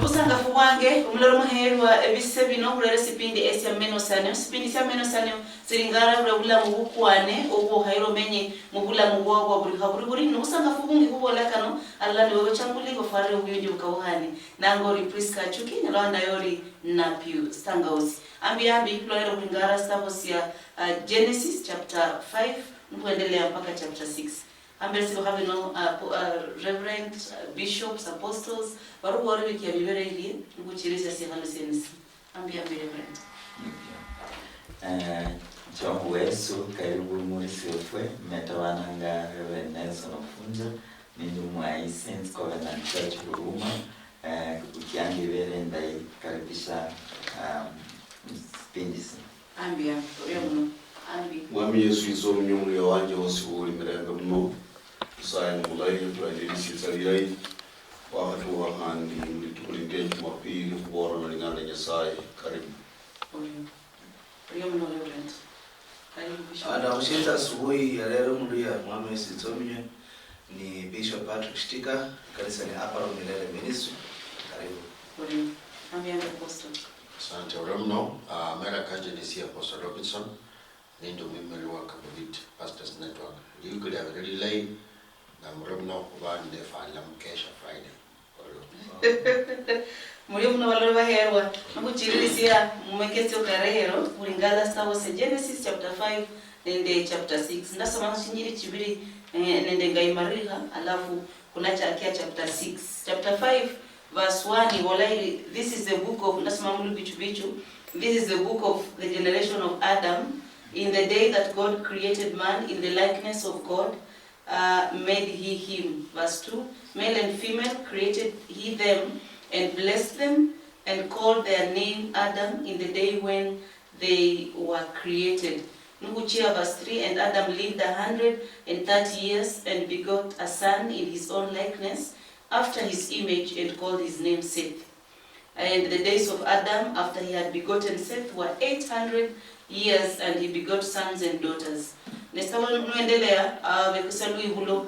Usanga fuwange umuloro muherwa ebise bino kulere sipindi esi Amenosanio sipindi sya Amenosanio siringara kula mubukwane obwo hairo menye mubula mubwo buri nusanga fukungi kubola kano alla ndo changulingo fare ubuyundi ukawhani nangori Prisca Achuki nalanda yori napyu stangaosi ambi kulere kulingara stapos ya Genesis chapter 5 mkuendelea mpaka chapter 6. Ambesi have no reverend bishops, apostles, baru wari wiki ya bibere ili nguchiriza si halusensi. Ambi reverend. John Wesu karibu mwisi wefwe metawananga Reverend Nelson Ofunza mindumu Sense Covenant Church Huruma ukiangi vere ndai karibisha spindisi. Ambi mno. Ambi. Mwami Yesu iso mnyumri ya wanje wasiwuli miranga mno. Sayang mulai tuajirisi salirai wakati wakandi mlitukulinde Jumapili kubora na lingana Nyasaye. Karibu. Mno Reverend. Karibu Bishop. Ana kushita asubuhi ya leo mluya Mwami Yesu Itomye ni Bishop Patrick Stika kanisa ni Aparo Milele Ministry. Karibu. Ambi Apostle. Asante mno. Mera kaje ni Apostle Robinson. Nindo mimi waka with Pastors Network. You could have really late. Namrumno kubande fala mkesha Friday. Murimu waloro baherwa nakuchirisia mumekesio karehero kulingala stawo se Genesis chapter 5 nende chapter 6 ndasoma shinjiri chibiri nende ngaimariha alafu kuna chakia chapter 6 chapter 5 verse 1 walaili this is the book of ndasoma mulu bichu this is the book of the generation of Adam. In the day that God created man in the likeness of God, made he him. Verse 2, male and female created he them, and blessed them, and called their name Adam in the day when they were created. Nukuchia verse 3, and Adam lived 130 years, and begot a son in his own likeness, after his image, and called his name Seth. And the days of Adam, after he had begotten Seth, were 800 years, and he begot sons and daughters. Nestawa nuendelea vekusalu ihulo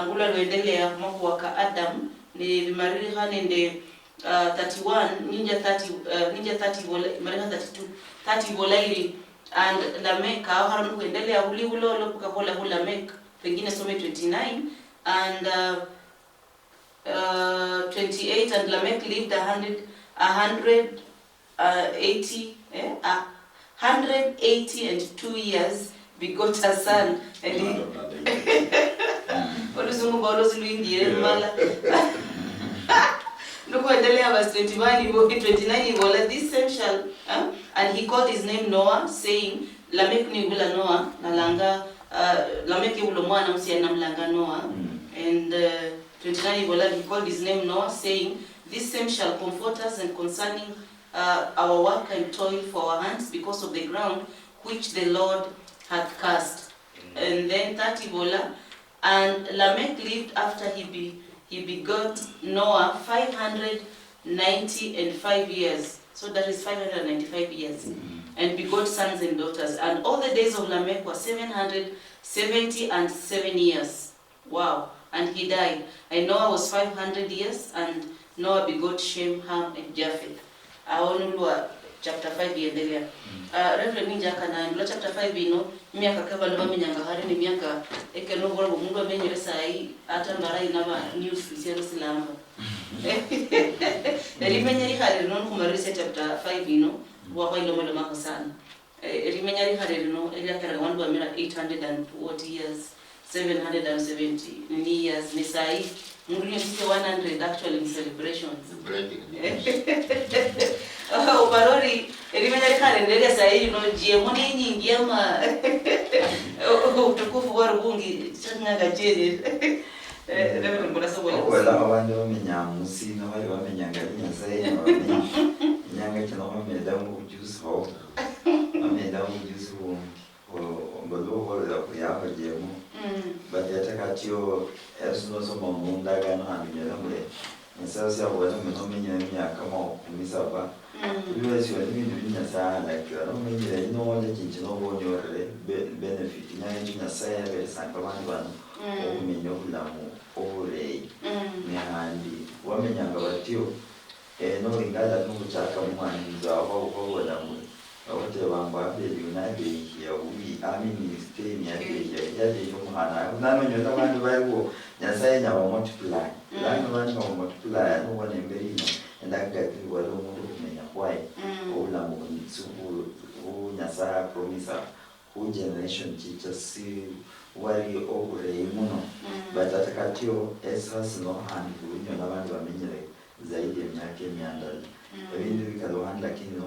ngula nuendelea mwaka Adam ni mariha nende 31 ninja 30 mariha 32 30 volairi and Lamek haram kuendelea ulihulo lopuka hola Lamek pengine some 29 and 28 and Lamek lived 180 and 2 years, begot a son, and he verse 29 this same shall and he called his name Noah, saying Lamek ni gula Noah nalanga Lamek ulo mwana msiana mlanga Noah and 29 he called his name Noah, saying this same shall comfort us and concerning our work and toil for our hands because of the ground which the Lord hath cast. And then 30 bola, and Lamech lived after he begot Noah 595 years. So that is 595 years. And begot sons and daughters. And all the days of Lamech were 777 years. Wow. And he died. And Noah was 500 years, and Noah begot Shem, Ham, and Japheth. Aonulwa chapter 5 yendelea. Reverend ninja kana ndula chapter 5 ino miaka kaba ndo bamenyanga hari ni miaka ekeno bora mungu amenyere sai ata mbara inaba news isero silamba. Rimenyari hari no kumarisa chapter 5 ino wa ilo molo mako sana. Rimenyari hari no eliakara wandu amira 800 and what years 770 years ni sai mungu ni 100 actually in celebrations. Uparori elimenya kale ndele sai no jiemoni nyingi ama utukufu wa rubungi changa jeri ndio mbona sababu wala abandi bamenyamusi n'abari bamenyanga Nyasaye nyanga cyane bameda mu juice ho bameda mu juice ho ngodo ho da kuyaho jemu batata katio ersuno so munda gana hanyera mure Nyasaye abona meno menya myaka mo kumisaba Because you are living in a side like I don't mean you know that you know what your benefit in a side very sacrament one or Lamu or a Nihandi, woman younger but you no ingala no kuchaka mwana nzaho ho na mu ote bamba be United ya ubi amini Spain ya yo mwana nano nyota bantu baliwo nyasaye nya ba multiply lano bantu ba multiply no wane mberi no endaga kiwa lo mundu kumenya kwae obula mu nsuku nyasaye promisa who generation teachers si wali obule muno but atakatio esas no handu nyo nabantu bamenyere zaidi ya myaka 100 ebintu bikalohana lakini no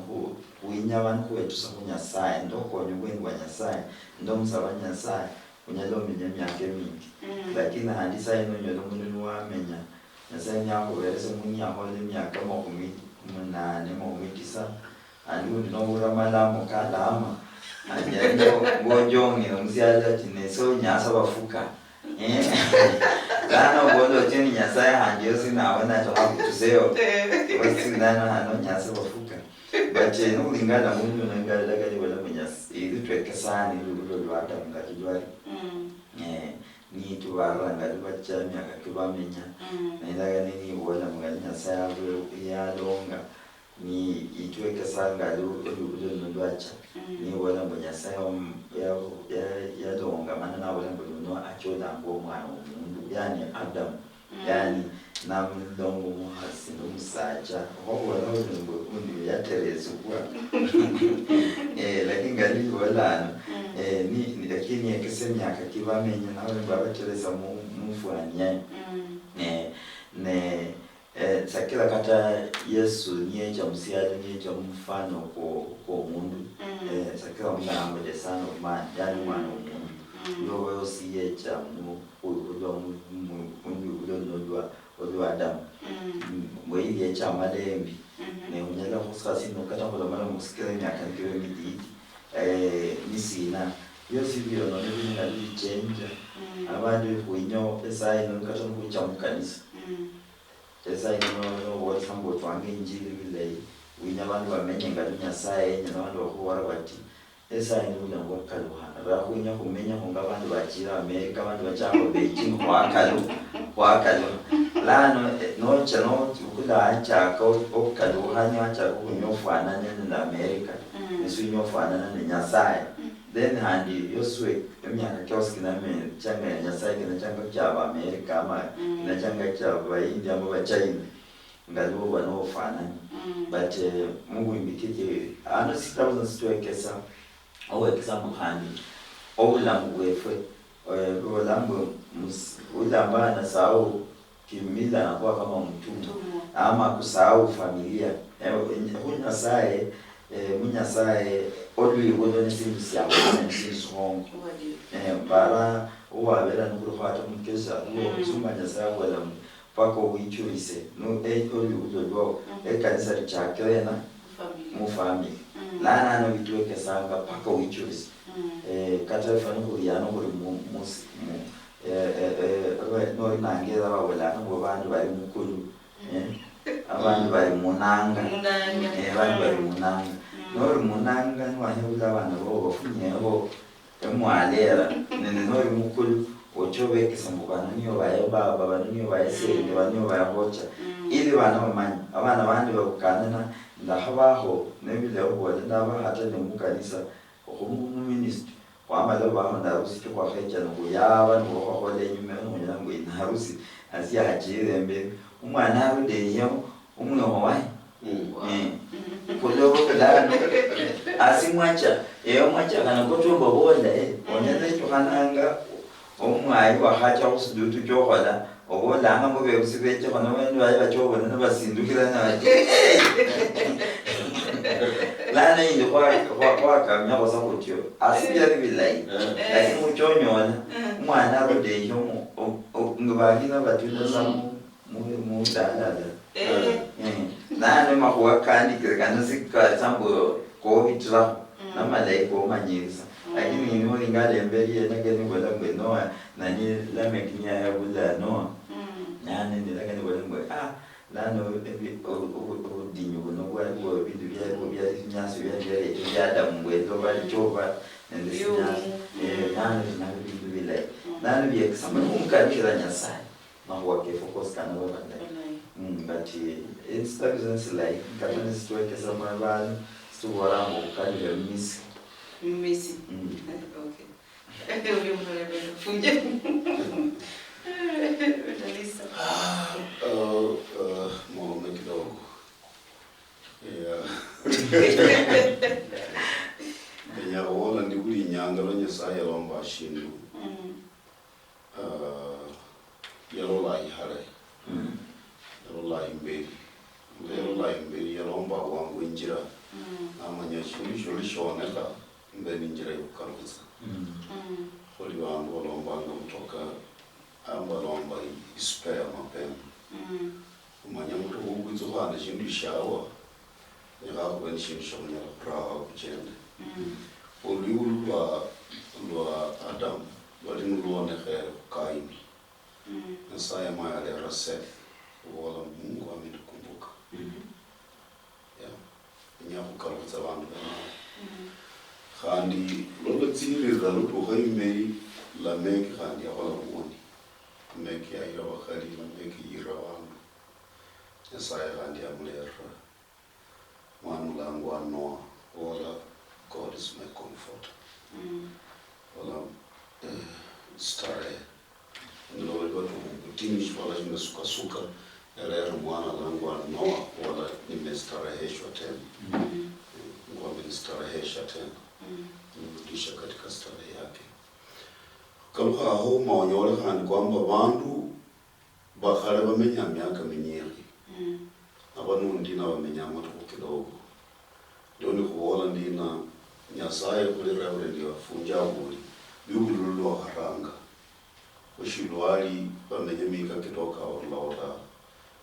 kuinyabana kwetusa kunyasaye ndo konyo bwengu wanyasaye ndo musaba nyasaye kunyalo menya myaka mingi lakini handisa ino nyo mundu wamenya nyasaye nyako berese munya hole myaka 18 andu no buramala mukalama anyendo ngojongi nomsiala tineso nyasa bafuka Dano bodo chini nyasaye handio sina wana choka kutuseo wasi dano hano nyasa bafuka bache no lingana mundu na ngala daga ni wala mnyasa idu tweke sana ilu lwata ngati jwari ni tuwara ngati bacha myaka kibamenya na daga nini wala mngali nyasaye ya longa ni itweke sana ngalo ulu lwacha ni wala mnyasa ya longa mana na wala mbuno achoda ngo mwana umundu yani Adam yani namdongo muhasino musacha hoho na ulungu undi yatereza kwa lakini ngali wala ni lakini yakisema akakibamenya na wale babatereza mufanya ne sakila kata Yesu niye cha msiali niye cha mfano kwa mundu sakila mwanangu de sana mwana yani mwana umundu Lowe siye cha ulo Adam mwili cha malembi ne unyala kusasi no kata kwa mara musikere myaka nkiwe mididi nisina yosi byo no nebinga change abantu kuinyo esai no kata kucha mukanisa esai no wo sambo twange injili bile winya abantu bamenye ngadunya sai nyana abantu bakuwara bati esa ino ngo kaluhana bakunya kumenya ngo abantu bakira America abantu bacanga Beijing kwakalu lano no chano kula acha ko okaluhanya acha kunyofana na America nisu nyofana na nyasaye then handi yoswe emyaka kyoski na me changa nyasaye na changa cha America ama na changa cha India ama China ngalo wanofana but Mungu imbikije ano 6000 kesa owe kisamu hani obulambu bwefe obulambu ulamba na sao kimila na kwa kama mtumwa ama kusahau familia hunyasaye munyasaye odwi wodone simsi ya mwana sisongo bara uwabera nukuruhata mukesha umusuma nyasaye wala pako wichurise no odwi wodolo kanisa lichakelena mu family lana no bitweke sanga paka wichurise kata fano kuriano kuri musi no nangeza wala ngo bantu bari mukuru abantu bari munanga abantu bari munanga no munanga nwahebula abana bo bafunyeho emwalera nene no mukuru ochobeke sambukana niyo baye baba baniyo baye sende baniyo baye hocha ili bana bamanyi abana bandi bakukanana ndahabaho nebile obwale ndaba hata nemukanisa okumu ministry kwamala baho ndarusi kwa hecha nguyaba ngohole nyume ngonyanga inarusi asiya hajire mbere umwana arude yo umwe wayi kulobo kadano asimwacha mwacha kana kotomba bonda onyaze chokananga omwayi wahacha usidutu chokola obolanga ngobe usibeje kana wenu baye bachobona nabasindukira naje lana inde kwa kamya kwa sakutyo asiya bilayi lakini uchonyona umwana arude yo ngibakina batunda samu mu dada nane makuwa kandi kana sikka sambo ko hitra na malai ko manyisa lakini ni muri ngale mbeli na gani wala ngeno nani la mekinya ya bula no nane ni la gani wala ngwe lano o dinyo no kwa ko bidu bya nyaso ya da mwe to bali choba nende sinya nane na bidu bila nane bya kusama kumkarishira nyasai mahuwa ke focus kana wala but instructions like katani situwekesa mwa vanhu situhoramo kukanira misi. Misi. Okay. Ule mnalebenda funje. Lisa. Mama kidogo. Yeah. Nyawola ndi kuli nyanga lo Nyasaye lomba shindu. Yalola ihare. Yalola imberi. Yalola imberi yalomba wangu injira. Amanya shindu shoneka mbeni injira yukaruza. Holi wangu lomba ngamutoka amba lomba ispea mapema. Umanya mtu uguzo hana shindu shawa. Nyakaku beni shindu shoneka praha kuchende. Uliulu lwa Adam wali nuluone khere kukaini. Nyasaye maya lera Seth wala Mungu ametukumbuka. Nyakukaruza vanhu vana. Khandi lolotsirira lutuha imeri la meki khandi akola muoni. Meki ayira wakhali la meki yira vanhu. Nyasaye khandi amulera. Mwana langu wa Noah wala God is my comfort. Wala stare. Niloweka kutimish wala nimesukasuka. Elera mwana langu wa Noah wala nimestareheshwa tena. Mungu amenistarehesha tena. Nimrudisha katika starehe yake. Kaluha aho maonyole khandi kwamba bandu bakhale bamenya myaka minyingi. Abanundi nabamenya amatuko kidogo. Ndio nikuona ndina Nyasaye kulira ule ndio funja buli bibululu haranga ushilwali bamenye mika kitoka orlaota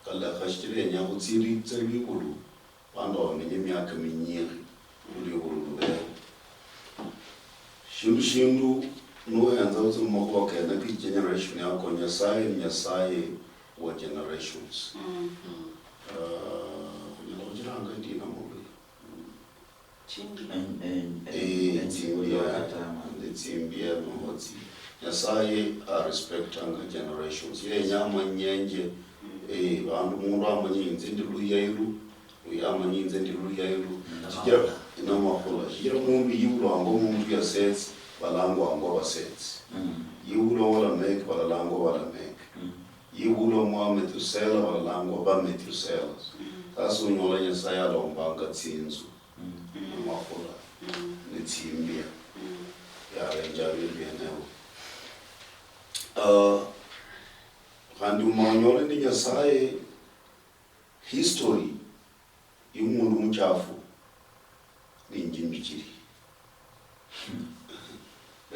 kala khashire nyabutsiri tsebikulu bando bamenye myaka minyiri uli bululu shindu no yanza utsimo ko kana ki generation yako Nyasaye wa generations unalojiranga ndina mu Tsimbia nomotsi Nyasaye respectanga generations ye nyama nyenje vanhu munhu amanyinze ndi luhya uyamanyinze ndi luhya chikira inamakhola chikira munhu yiulwango munhu ya sets balangwa ngo basets yiulo wala make balangwa wala make yiulo mwa Metusela balangwa ba Metusela sasa unyola Nyasaye alombanga tsinzu makola nitsimbia ya renjavi bieneo kandi umanyole ni Nyasaye history y'umuntu muchafu ni njimbichiri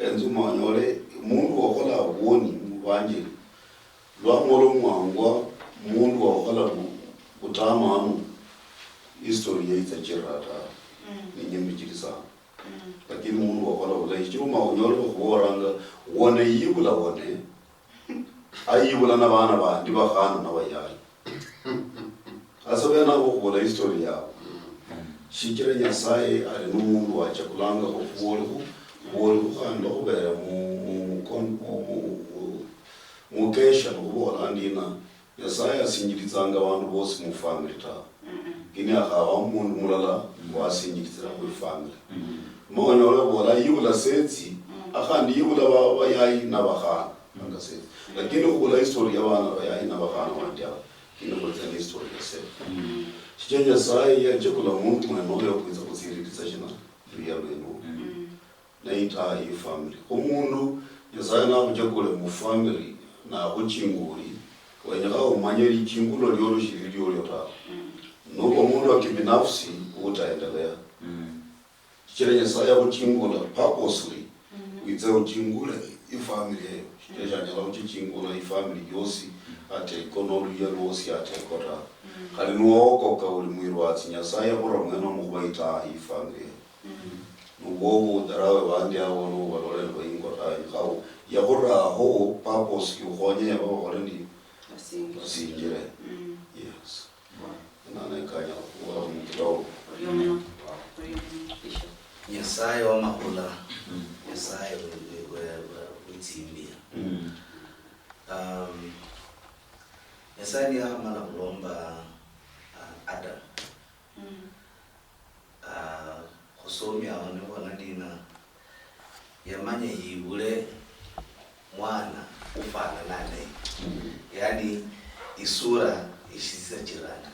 enzu umanyole umuntu wakola woni mubanje lwamolo mwangwa umuntu wakola butamanu history yeitsa chirata ninyembichiri sana lakini umuntu wakola ula chiruma unyolo kuoranga wone yibula wone ayibula na bana bandi bakhana na bayali asobena ko history yao shikira Nyasaye ari n'umuntu wacha kulanga ko kuwolu khanda kubera mu kesha kubona ndina Nyasaye asingirizanga abantu bose mu family ta kini akaba umuntu mulala wasingirizira mu family mona wala bola yula setsi akhandi yula bayayi nabakhana ngasetse lakini ukula history y'abana bayayi nabakhana wandia kino kuleta history yase chije Nyasaye yaje kula muntu mwana yo kwiza kusiririza china ya beno naita iyi family umuntu Nyasaye nabuja kule mu family na kuchinguri wanyaka umanyeri chingulo lyolo shiriliyo lyota nuko umuntu wa kibinafsi utaendelea chile Nyasaye akuchingula purposely wize uchingula ifamily yeja nyala uchingula ifamily yosi ate konolu yerosi ate kota kali nuoko ka uli mwirwatsi Nyasaye akora mwena mubaita ifamily nuwo darawe bandi abo no balole bayingota yawo yakora ho purpose yukhonye yabo baleni asingire yes nana kanya wa mkito Nyasaye wa mahula Nyasaye w'itsimbia Nyasaye yahamala kulomba Adam. Kusomya wane wanadina yamanye yibule mwana ufana nane. Yani isura ishisa jirana.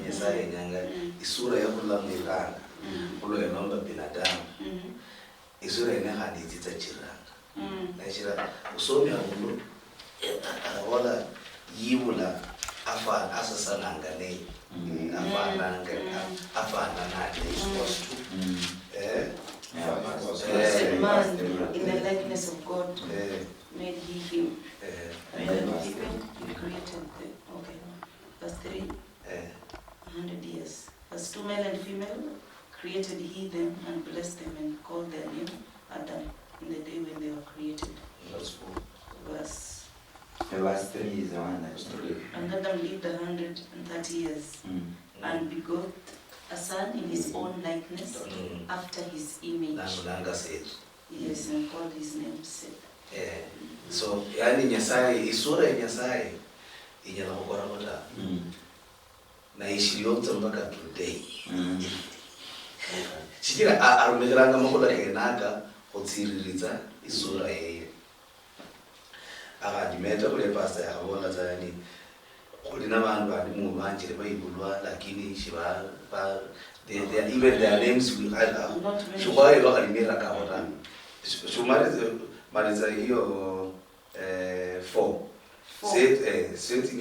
Nyasaye nyanga isura ya kula mwilanga. Kulo ya nomba binadamu. Isura ya hadi tita jirana. Na ishira kusomya kulo wala yibula afana asasa nangane. Afana nane is supposed to. Man in the likeness of God made he him. He created them. Okay. Verse 3. 100 years. Verse 2, male and female created he them and blessed them and called their name Adam in the day when they were created. Verse 4. Verse 3 is the one that's true. And Adam lived 130 years and begot a son in his own likeness after his image. Yes, and called his name Seth. So, yani Nyasaye, isura ya Nyasaye inyala kukora kota na ishiriyonza mpaka today. Shikira arumegeranga makola kenaka kutsiririza isura yeye. Akadimeta kule pastor yakabona zani kulina abantu bali mu banjire bayibulwa lakini shiba they even their names we had shuwaye bakalimera kabota shumariza hiyo 4 set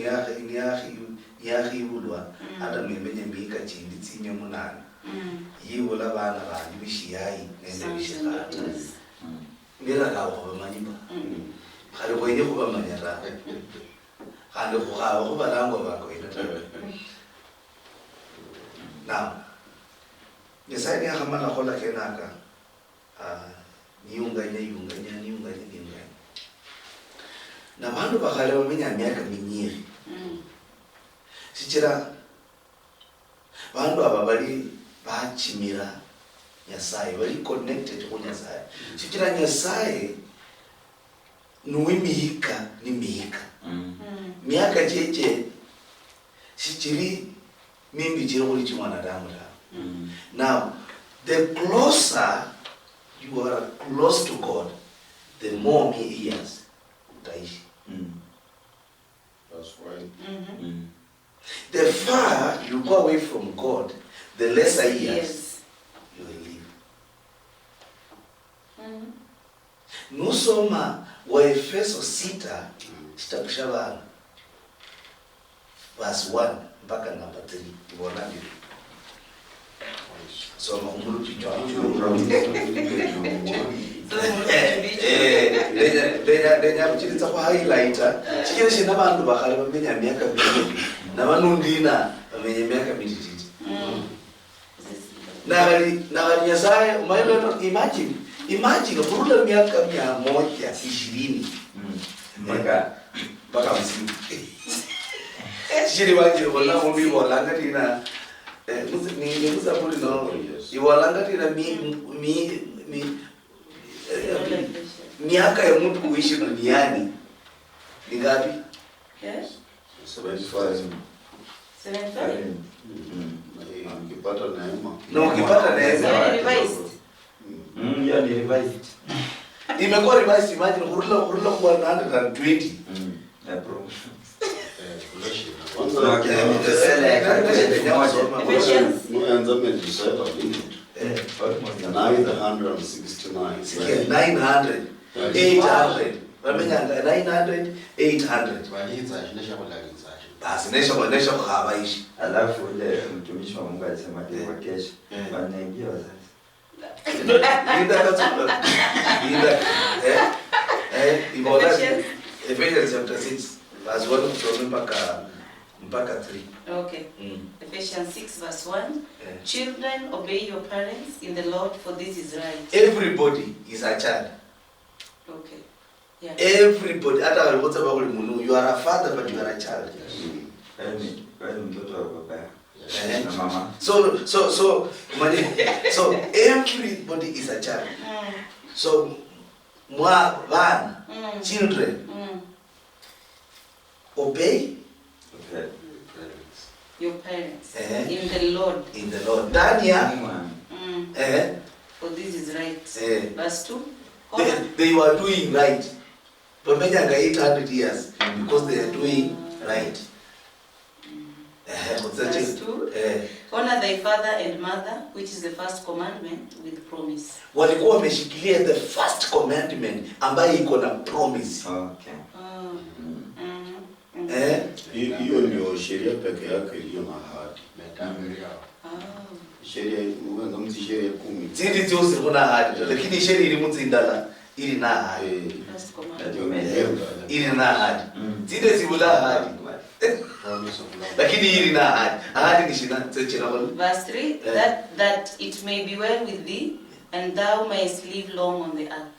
nyahi bulwa hata mmenye mbika chindi tsinye munana yibola bana bali bishiyayi nende bishikata ngira kawo bamanyimba khali koine kuba manyara khali khugawa kuba lango bako ina now Nyasaye yahamala khola kenaka niunganye na bantu bakhale bamenya myaka minyiri sichira bantu aba bali bachimira Nyasaye bali connected ku Nyasaye sichira Nyasaye nuimihika ni mihika miaka cheche sichiri mimbi chiro kuli chimwanadamu la now the closer you are close to God the more years utaishi. That's right. The far you go away from God the lesser years you will live. Nusoma wa Efeso 6 kitabu cha bana verse 1 mpaka number 3 ibona ndio soma umuru kichwa lenya mchiriza kwa highlighter chikile shina bantu bakhale bamenya myaka mingi na banundina bamenye myaka mititi na Nyasaye umayelo imagine kurula miaka 120 mpaka 50 shiri wanje wala mumbi wala ngatina ni muzaburi no iwala ngatina miaka ya mtu kuishi duniani ni ngapi? Yes. 75. 75. Ukipata neema. No, ukipata neema. Revised. Yeah, ni revised. Imekuwa revised, imagine kurula kwa 120. Yeah, promotion. Mwanza mejiseta nini? Neither 169. 900. 800. Wamenya 900, 800. Basi nesha kuhabaishi. Alafu ile mtumishi wa Mungu alisema kwa kesho wanaingia wazazi. Ndio katsula. Ibola. Ephesians chapter 6 verse 1 kusoma mpaka 3. Okay. Ephesians 6 verse 1. Children, obey your parents in the Lord, for this is right. Everybody is a child. Okay. Yeah. Everybody. Hata walipota bakuli munu. You are a father but you are a child. Kwani mtoto wa baba na mama. So everybody is a child. So children obey Your parents. In the Lord. In the Lord. Dania. For this is right. Verse 2. They were doing right. Pamenyanga 800 years because they are doing right. Verse 2. Honor thy father and mother, which is the first commandment with promise. Walikuwa wameshikilia the first commandment ambayo iko na promise. Okay. Hiyo ndio sheria peke yake iliyo na ahadi. Sheria uwenga mti sheria 10. Zindi zote zina ahadi, lakini sheria ili mtindala ili na ahadi. First commandment. Ili na ahadi. Zindi zibula ahadi. Lakini ili na ahadi. Ahadi ni shina tchina bali. Verse 3, that it may be well with thee and thou mayest live long on the earth.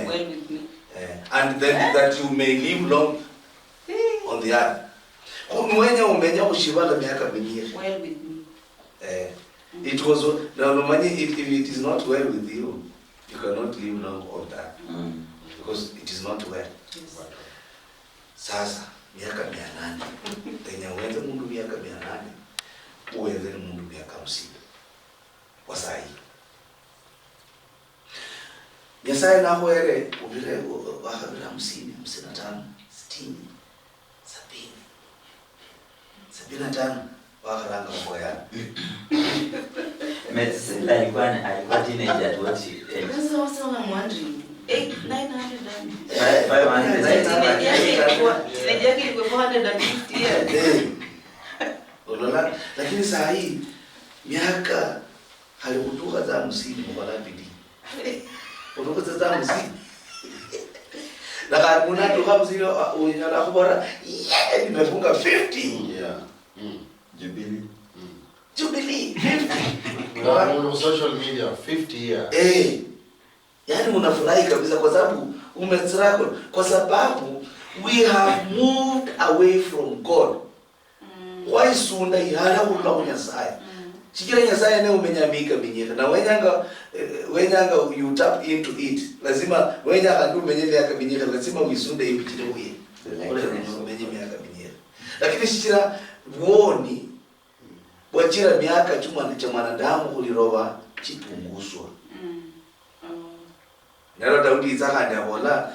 Well with me. And then that you may live long on the earth. Umenya ushivala miaka mingi. Well with me. It was if it is not well with you, you cannot live long on that. Because it is not well. Yes. Sasa miaka 800. Tenya uenze mundu miaka 800. Uenze mundu miaka 50. Kwa sai. Nyasaye na hoere ubire wakabira 50, 55, 60, 70, 75 wakaranga mboya. Mesela alikuwa teenager at what age? That's also I'm wondering. 900 Unaona, lakini saa hii miaka halikutoka za 50 kwa bidii. Kutoka za 50. Na kama unatoka 50 unataka kubora, nimefunga 50. Yeah. Jubilee. Jubilee 50. On social media 50 years. Yaani unafurahi kabisa kwa sababu umestruggle, kwa sababu we have moved away from God. Why sunda ihala ula Nyasaye? Shikira Nyasaye ne umenyamika minyeka na wenyanga you tap into it. Lazima wenyanga ndio umenyeka minyeka, lazima uisunde ibitire uye. Ole umenyeka minyeka. Lakini shikira woni wachira miaka chuma cha mwanadamu kuliroba chipunguswa. Nalo Daudi izaka ndabola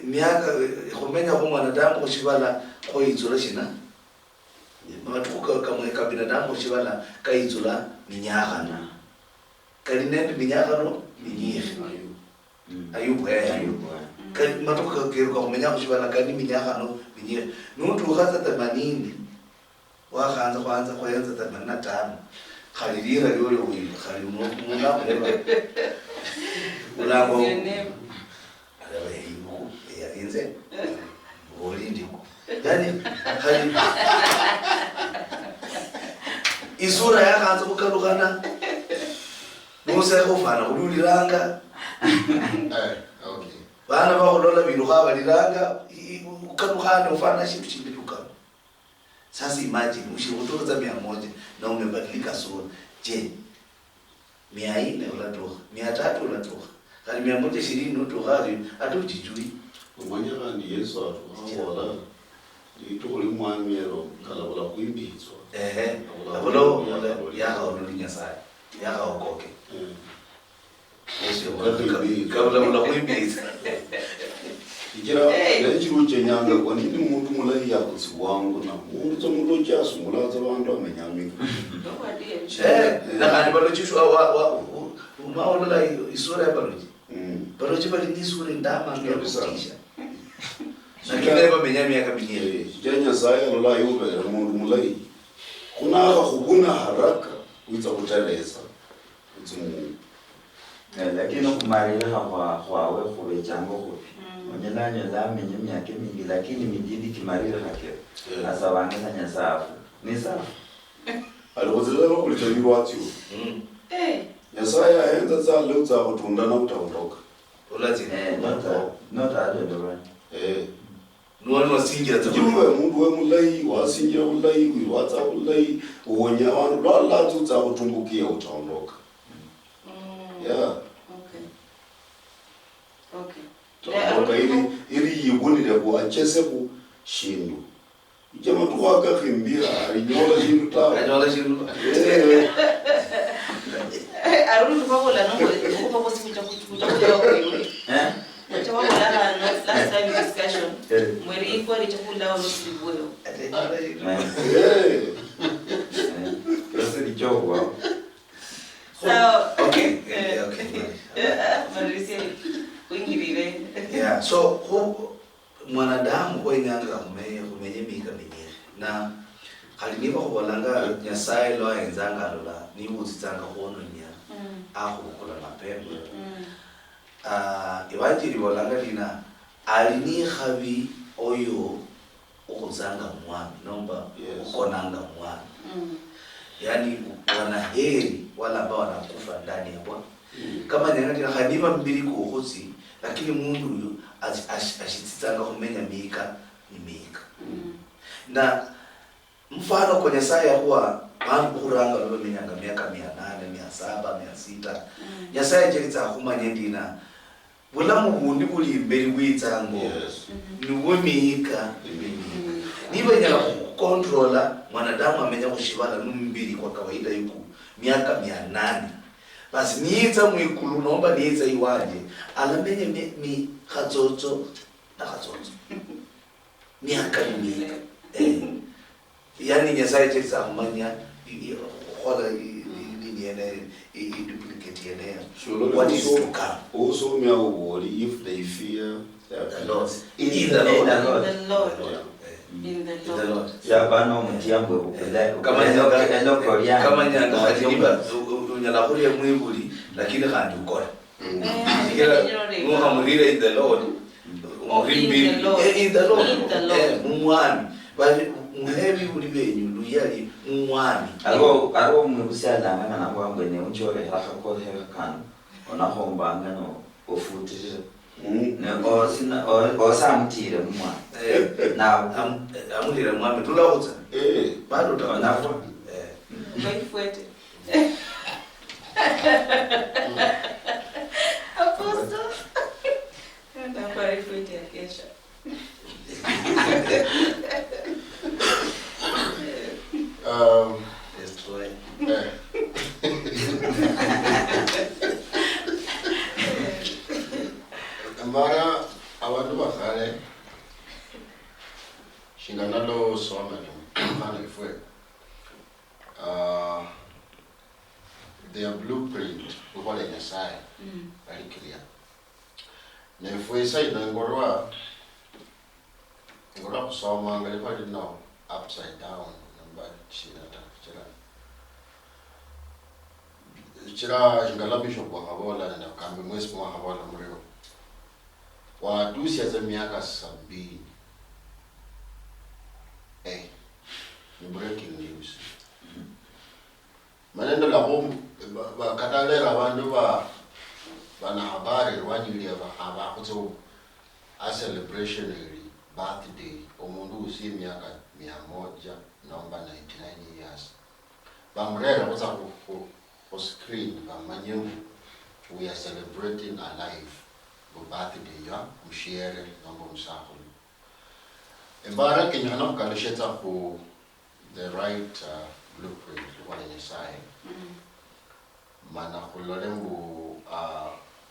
miaka kumenya kwa mwanadamu kushibala kwa izula shina. Matuka kama ka binadamu kushibala ka izula minyaka na. Kalinende minyaka no minyihe. Ayubu. Kan matuka kero kwa kumenya kushibala kani minyaka no minyihe. Nuntu hata 80 wakaanza kwanza kwa yanza 85. Khalilira yole uyi khalimu munga muleba. Ulango. Alewa hiyo ya inze. Olindi. Yani khali isura yakaanza kukalukana. Musa kufana ululiranga. Okay. Bana bakulola biluka baliranga ukalukana ufana shitu chimbiluka. Sasa imagine ushirutoza 100 na umebadilika sura. Je, 400 unatoka, 300 unatoka. Kali 120 unatoka hata ujijui. Umanya kandi Yesu atuwala. Itokoli mwanyero kala bala kuimbizwa. Abolo yaka olulinya sai. Yaka okoke. Yesu kabla bala kuimbizwa. Ikira n'ekiru kyenyanga kwa nini muntu mulayi yakusi wangu na muntu tsomulo kyasu mulaza bantu amenyamika. Na kandi balo chiswa wa umaola isura ya balo. Balo chibali ni sura ndama ngekusisha. Na kile bamenyamika binyere. Kenya saya lola yube muntu mulayi. Kuna khubuna haraka uitsa kuteleza. Utsumu. Lakini kumarira kwa wewe kwa chango kupi. Onyelanyo zamenye myaka mingi lakini midindi kimarira hakero. Asa bangeza nyasafu. Ni sawa. Alozela bakulithabirwa atyo. Nyasaye ayenza tsale utsaba tunda na utaondoka. Ulazi not adodora. Nuwa singira tsabu. Jiwe mundu we mulayi wasingira mulayi watsa mulayi uwonya abantu lwala utsaba tumbukia utaondoka. Yeah. Okay. Toka ili yibunile ku achese ku shindu. Chama tu waka kimbia, inyola shindu tawo. Inyola shindu. Arudi tukakola nongo kupa kwa siku kuja wakuri. Tukakola last time discussion. Mweri kwa chakula au sibweyo. Sasa ni jogo. So okay. Marisia kuingilile. Yeah, so mwanadamu kwa inyanga kumenye mika minye na haliniba kubolanga nyasaye lo enzanga lola ni uzitsanga hono nya aho kula mapembe iwanjiri bolanga dina alini khabi oyo ukuzanga mwana nomba ukonanga mwana yani wanaheri wala ambao wanakufa ndani ya Bwana kama nyangati na hadiba mbili kuhosi lakini mundu huyo ashititsanga kumenya mika ni mika na mfano kwenye saa ya kuwa bantu kuranga lobe minyanga miaka 800 700 600 nyasaye jekitsa kumanya ndina bulamu bundi buli imberi bwitsango niwe mika niwe nyala kukontrola mwanadamu amenya kushibala numbiri kwa kawaida yuko miaka 800 basi niitsa mwikulu nomba niitsa iwaje alamenye mi khatsotso na khatsotso miaka mika yani nyasaye jekitsa kumanya khola i duplicate yene what is to come also me worry if they fear the Lord In the Lord. Ya bano mtiambo upeleka. Kama nyanga hadiba unyala kulia mwibuli lakini kandi ukora. Mungu mulile in the Lord. In the Lord. Mumwami. Bali muhebi ulibenyu luyali mumwami. Aro mwibusala ngana kwangwe ne unjore haka ko hekan. Onahomba ngano ofutire. O samtire mwa na amulira mwami tulauza bado utawanafwa Maifuete Aposto na parifuete ya kesha destroy Mara abantu bakale shinganalo soma ni ifwe their blueprint ukole nyasaye very clear na ifwe sai na ngorwa kusoma ngale pali no upside down namba chinata chira ngala bishop wa habola na kambi mwezi wa habola mreo watusi za miaka 70 ni breaking news manendo la home bakatalera abantu bana habari wanyilia haba kuzo a celebration birthday omundu usi miaka 100 naomba 99 years bamrera kuza ku screen bamanyengu we are celebrating a life birthday ya mshiere nombo msahulu embara kenyana kukalisheta ku the right blueprint kwa nyesaye mana kulolembu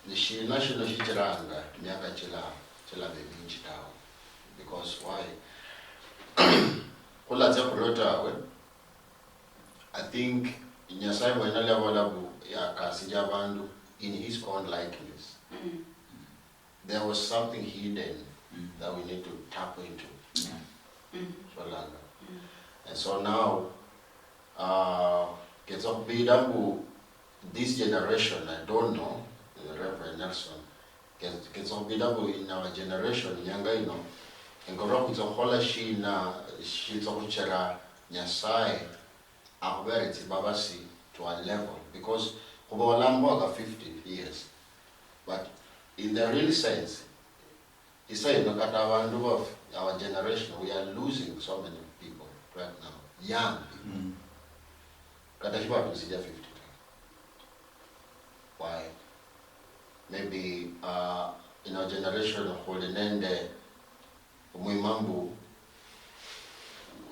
nishina shino shichiranga miaka chila bebinchi tawo because why kula tsa kulota we I think nyesaye wena level ya kasija bandu in his own likeness there was something hidden that we need to tap into. And so now, gets up this generation, I don't know, Reverend Nelson, gets up in our generation, younger, you know, and go up with a whole she's of chera, nyasai, average babasi to a level, because Kubalambo 50 years. But in the real sense, he said, look at our generation, we are losing so many people right now, young people. Katashiba consider 50. Why? Maybe in our generation, nende umwimambu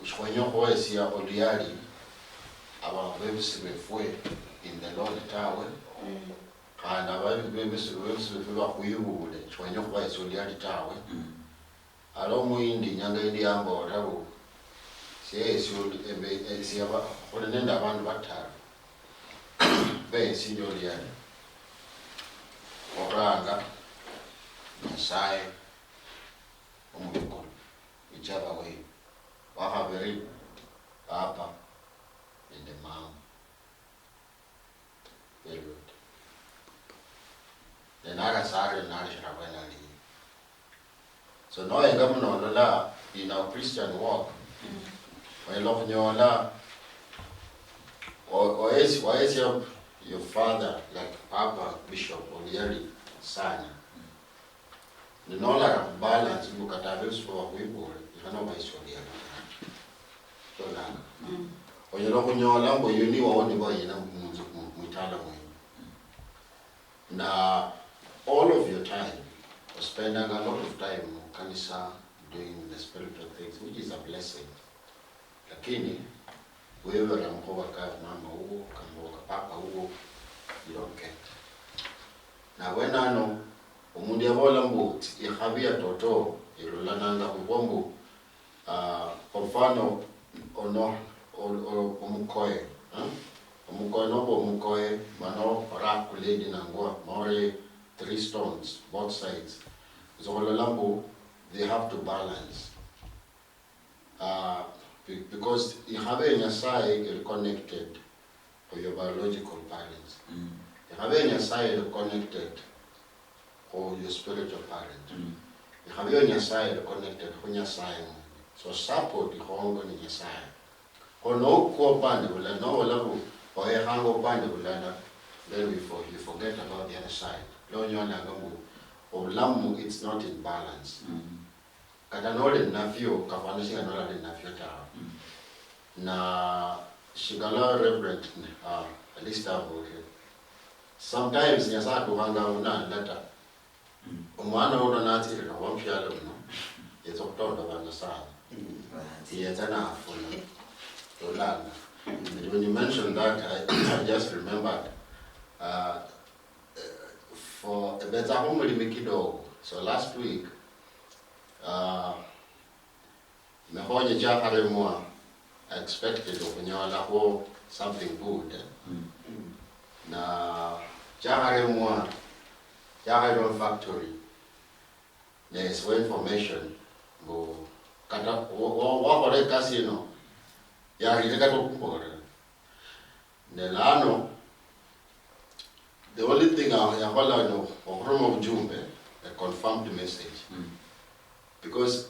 ushkwenyo kwesia oliali aba bebisibefwe in the Lord Tower kana bebisibefwe kuyibule ushkwenyo kwesia oliali Tower alo muindi nyanga ndi yambo tabo siyaba nende abantu batharu besinyo oliali oranga Messiah umukolo whichever way wahaberi papa and the mom very good then agasare nalishirabana li so no engamuno la in our Christian walk when love nyola or is your father like Papa Bishop Oliari Sana the nola balance mukatabe for people ikana ba historia so langa oyelo kunyola ngo yuni waone ba yena mutala mwe na all of your time spending a lot of time kanisa doing the spiritual things which is a blessing lakini wewe ramkoba ka mama huo kamboka papa huo you don't get na wenano umundi abola mbuti ikhabia toto ilulananga kubombo kwa mfano ono umukoe umukoe mano rock lady nangwa more 3 stones both sides zololambo they have to balance because you have a Nyasai connected to your biological parents. You have a Nyasai connected to your spiritual parent. You have a Nyasai connected to Nyasai. So support the home of Nyasai. Or no co-band, no level, or a hang of band, then you forget about the other side. Or Lamu, it's not in balance. Katanole nafio kafanisi anola de nafio ta na shigala reverend at least sometimes nyasa kuhanga una lata umwana una nati na wamshalo no yetoktonda bana sana tiyetana afuna dolana when you mentioned that I just remembered for a better home limikido so last week mehonye jahare mwa I expected okunyola ho something good na jahare mwa jahare factory there's information go kata wa casino ya rileka to kumbore nelano the only thing I holla no okromo ujumbe a confirmed message because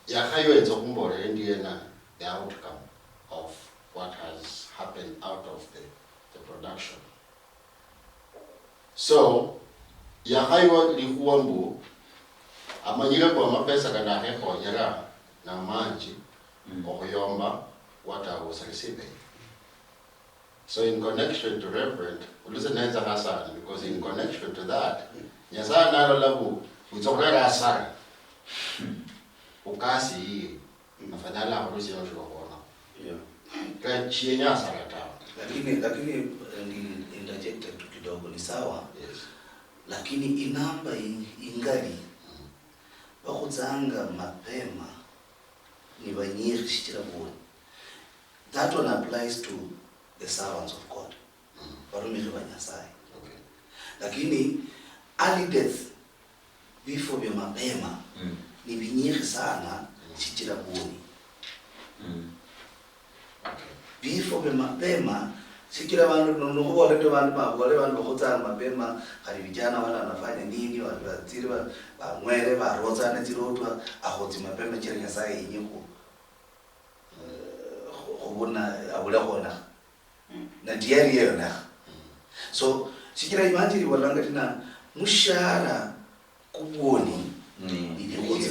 yakayo etsokumbore ndiena the outcome of what has happened out of the production so yakayo likuambu amanyile kwa mapesa kana hepo yara na manji okuyomba what I was receiving. So in connection to Reverend uliseneza hasara because in connection to that nyasa nalo labu utsorera hasara ukasi hii afadhali harusi ya kuona kwa chienya sarata lakini ni interjected tu kidogo ni sawa yes lakini inamba ingali bakudzanga mapema ni banyiri shitira bone that one applies to the servants of God barumiri banyasai okay lakini early death before vya mapema ni binyiri sana shitira bone before vya mapema sikira bantu nuko wale bantu bakudzanga mapema hari vijana wala wanafanya nini watiri bamwele baroza na tirotwa ahoti mapema chira nyasai yinyiko kubona abula kona na diary yona so sikira imagine walanga tina mushara kuboni ni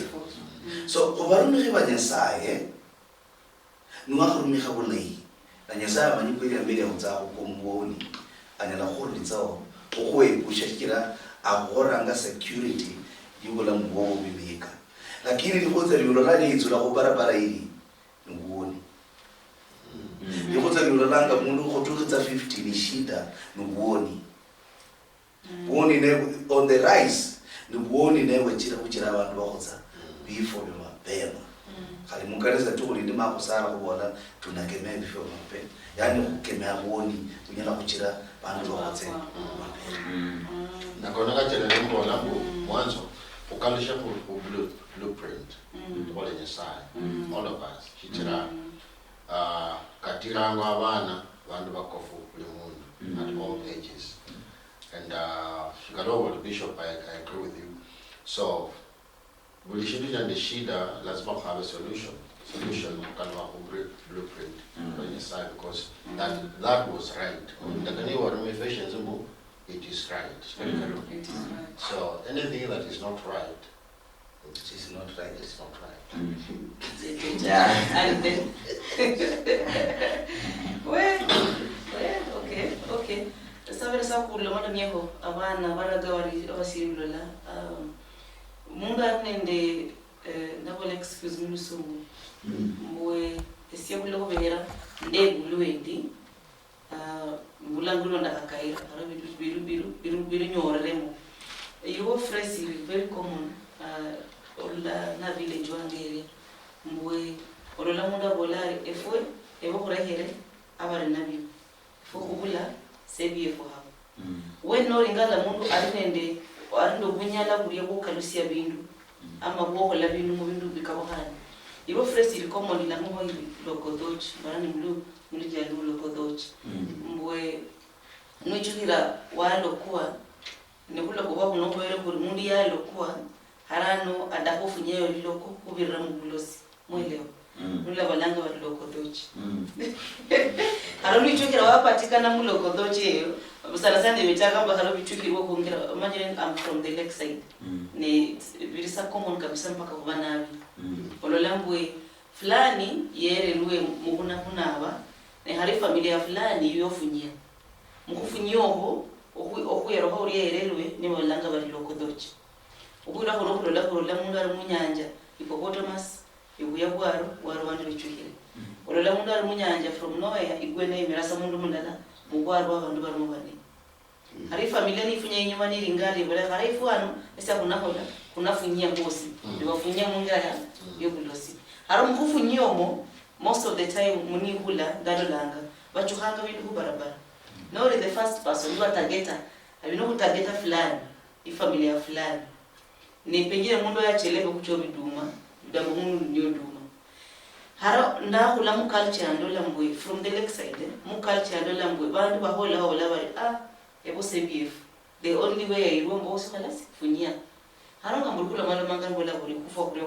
so obarumiri banyasaye nuwakurumi khabulai na nyasaya manyikweli mbele ya mtsaho komboni anyala khuritsao okwepusha sikira agoranga security yugola mbogo bibika lakini likonza lilola litsu la kubarabara hili ngoni yekotsa lulanga mundu khotukitsa 50 ni shida nubuoni buoni ne on the rise nubuoni ne wechira kuchira abantu bakhotsa bifo bimapema khali mungaleza tukulindi makusala kubona tunakemea bifo bimapema yani kukemea buoni kunyala kuchira bantu bakhotse mapema nakona kachela lembo lambo mwanzo ukalisha ku blueprint all in side all of us chitira katiranga abana bantu bakofu buli mundu at all ages and shikalobo bishop I agree with you so we should do the shida lazima have a solution kanwa ku blueprint all in side because that was right ndakani wa ramifications mbu it is right. It is right. So anything that is not right, it is not right. It's not right. Yeah. And then, well, okay. Sabere sakule mwana myeho abana baraga wasirulola. Munga nende nabole excuse me lusungu. Mwe esiabulo kubera ndeguluendi. Bulangulo ndakakaira ara biru nyoremo iyo phrase is very common ola na village wangere mbwe olola munda bolari efwe ebo kurehere abari nabi fo kubula sebi efo habo when no ringala mundu arinende arindo bunyala buriye bukalusia bindu ama bwo la bindu mu bindu bikabahana iyo phrase is common na mo lokodoch barani mlu jalu lokodoch mbwe nuchira walokuwa nekula kuba kunobere kuri mundi yalokuwa harano adakofunyeyo liloko kubirira mubulosi mwelewa nula balanga wa lokodochi harano ichukira wapatikana mu lokodochi yo sana sana imetaka kwamba harano ichukirwa kuongera imagine I'm from the lake side ni birisa common kabisa mpaka kubanabi ololambwe fulani yere luwe mukuna kunaba ne hari familia fulani yofunyia mukufunyoho okuyero ho rierelwe ni molanga bali lokodochi ukura ho nokulola kulola mundu ari munyanja hippopotamus ibuya bwaro wandi bichukire olola mundu ari munyanja from nowhere igwene imirasa mundu mundala mugwaro abantu bari mubane hari familia ni funya inyuma ni ringali bale hari fuano esa kunafunyia bosi ndibafunyia mungaya yobulosi hari mukufunyomo most of the time muni hula dalolanga bachuhanga bintu barabara no the first person you targeta abino kutargeta fulani ifamilia fulani ni pengine mundu yachelebe kucho biduma ndambo mundu ndio duma haro ndahula mu culture ndola mbwe from the lake side mu culture ndola mbwe bantu bahola bari ebo CBF the only way I remember was khalas funya haro ngambulula malo mangangola buri kufa kuri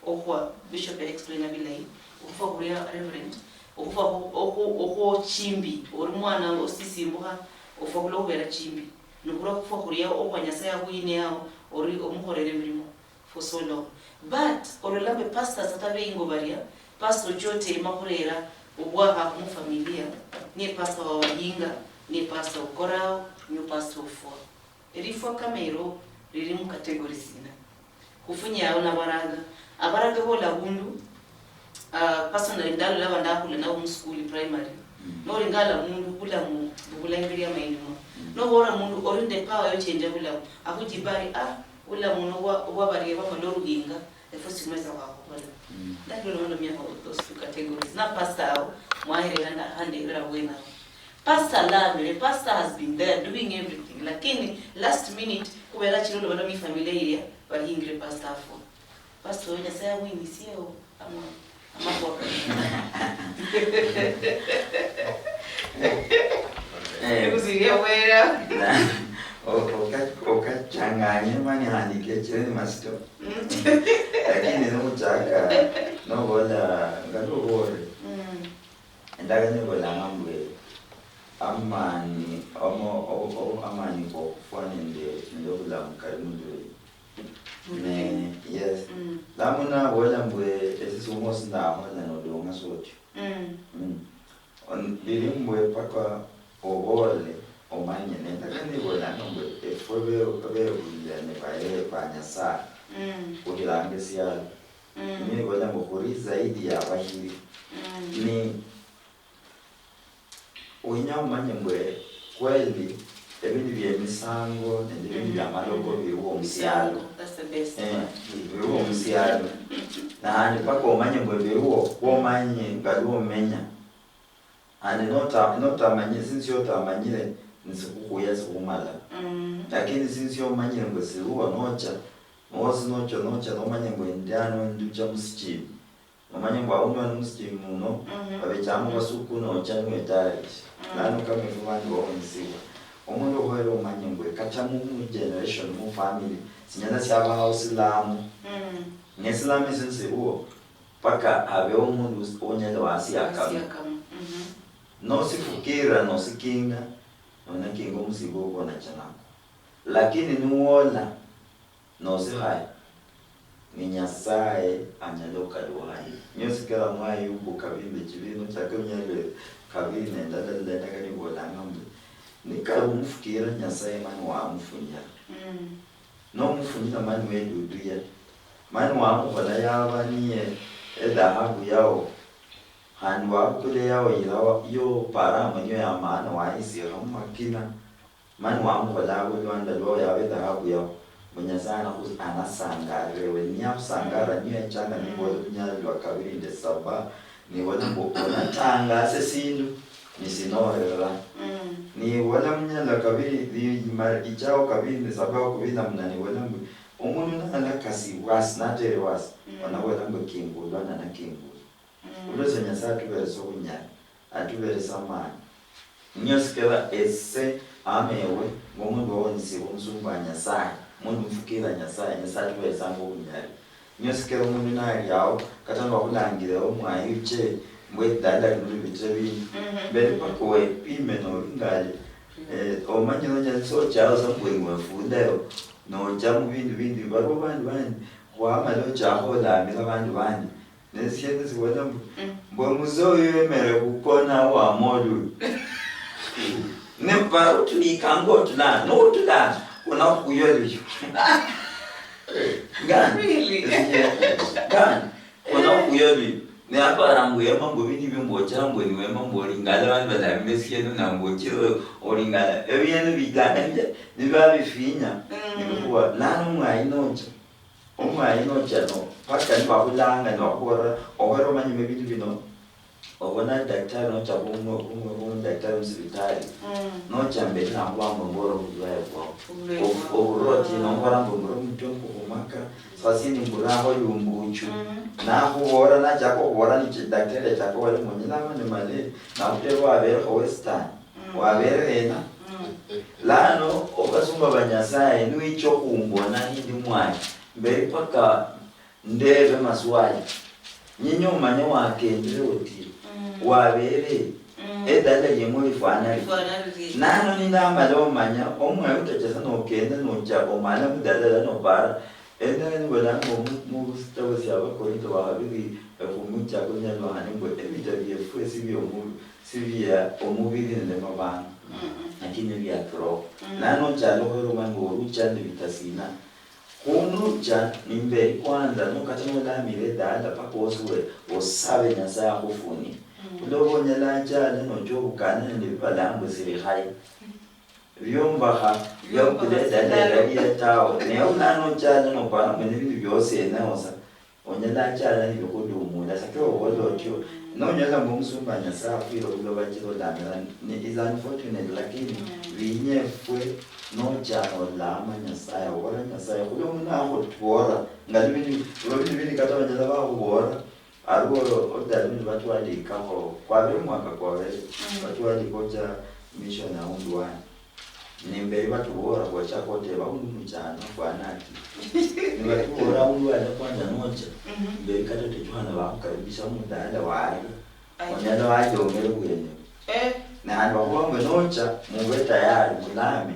okwa bishop explain abilai kufa kuri reverend okufa okwo chimbi ori mwana osisimbuha ofa kulobera chimbi nukura kufa kuriya okwanyasa yakwine yawo ori omukorere mirimo for so long but orolambe pastors atabe ingobaria pastor chote makurera ubwaha mu familia ni pastor wa wajinga ni pastor ukorao ni pastor ufo erifo kamero riri mu category sina kufunya yaona abaraga bola bundu personally ndalo laba ndakule na mu school primary no ringala mundu kula mu bukula ya maindu no bora mundu orinde power yo change kula akujibari ula mundu wa bari ba maloru ginga efosi mweza wako kula ndalo ndo mia kwa those two categories na pastor mwahere na hande era wena pastor has been there doing everything lakini last minute kubera chilo bana mi familia ile bahingire pastor wena saya wini sio ama kuziria wera okachanganya mani handike chini masto lakini nochaka nobola ngatobore ndaganye bola ngambwe amani amani ko kufanya ndio kula mkarimu yes lamuna bola mbwe esisumo sindaho na nodonga sothi on bilimbwe paka obole omanye nenda kandi bola ngambwe efobe obebuya ne bae banyasa kudilange siya ni bola mbori zaidi ya bahiri ni uinya umanye mbwe kweli ebindi byemisango nebindi byamaloko biriwo omusyalo. That's the best. Biriwo omusyalo. Nahandi paka omanye mbwe biriwo womanye ngaliwo omenya. Andi notamanye sinsi yotamanyire nisikukuya sikumala. Lakini sinsi yomanyire mbwe siriwo nocha. Mwosi nocha nomanye mbwe ndiano nducha musichimu. Nomanye mbwe aunwa musichimu muno. Babechamu basuku nocha nwetari. Nanu kama ifumani wawo nisiwa. Omuntu ohwele omanye mbwe kata mu generation mu family sinyana syaba house lamu nesilamu sinsiwo paka abe omuntu onyele wasi akama no sifukira no sikinga nona kingo musibo kona chanako lakini nuola no sihaya ni Nyasaye anyaloka duhai nyosikala mwayi ubu kabinde kibino cyakonyele kabine ndadalenda kani bolanga mbe nikamufukira Nyasaye mani wamufunya no mufunyira mani weduduya mani wamuhola yaba niye edahabu yawo handi wakule yawo ilawa yo parama niyo ya maana waisira makina mani wamuhola wanda lo yawe edahabu yawo Munyazana anasangare we nyapsangara niyo changa ni bolo nyali wakabiri nde saba ni wala mbona tanga sesindu nisinohera ni wala mnyala kabiri di mar ichao kabiri nde saba kubina mnani wala mbu umuntu nana kasi was natere was wana wala mbu kingu lwana na kingu ulozo nyasa tubere so kunyala atubere samani nyoskela ese amewe ngomuntu wonsi umsumbanya sai mundu mfukira Nyasaye tuwe sango kunyali nyosikero mundu nali yawo katanga kulangire omwayi uche mbwe dada kundu bitrebi bele pakowe pime no ngali omanye nonya so chao sambwe ngwefundeo no jamu bindu baro bandi wama lo chaho la mina bandi nesiyende siwona mbwe muzoyo emere kukona wa modu ne paro tulikango tula no tula una kuyeli gani Really? gani una kuyeli ne apara mbuye mambo bindi bimbocha mbo ni wema mbo lingala bandi badamesieno na mbochiro olingala ebyene bigana ni babifinya nikuwa lanu mwainocha omwainocha no paka ni bakulanga no akora ohero manyi mebindi bino obona daktari no chabumo daktari msibitali no chambe na kwamba ngoro kujaye kwa uroti no ngora ngoro mtongo kumaka sasini nguraho yumbuchu na kuhora na chako hora ni daktari chako wale mwenye ni male na kutero abere ko Western wabere ena lano obasumba banyasaye nicho kumbona hindi mwayi mbere paka ndeve maswali nyinyo manye wakendere oti wabere edala yemwe ifanali nano ninamba lo manya omwe utacheza no kenda no chabo mala mudala no para enda ni wala mu stawo siaba korinto wa habibi kumucha kunya no hanimbo ebita bye sibyo mu sibya omubiri ne mabana akini bya pro nano chalo horo mango rucha ndi bitasina kunucha nimbe kwanza no katano la mire dala pakoswe osabe Nyasaye akufuni ulobo nyalanja no jobukana ndi balambo siri hai byombaha yokuleda ya tawo ne unano chana no para mwene bintu byose naosa onyalanja ni byokudumu sakyo wodotyo no nyala ngomsumba Nyasaye kwiro uloba chiro lamela ni is unfortunate lakini vinyefwe no chano lama Nyasaye wala Nyasaye kulo munaho twora ngalibini robini kata banyala ba wora arwo odalini watu walikaho kwa mwaka kwa wale watu walikoja mission na undwani nimbe watu bora kwa chakote ba undu mchana kwa nati ni watu bora undu ala kwanza nocha mbe kata tuchwana ba karibisha mudala wali wanyala waje ongere kuyene na ando kwa nocha muwe tayari mulame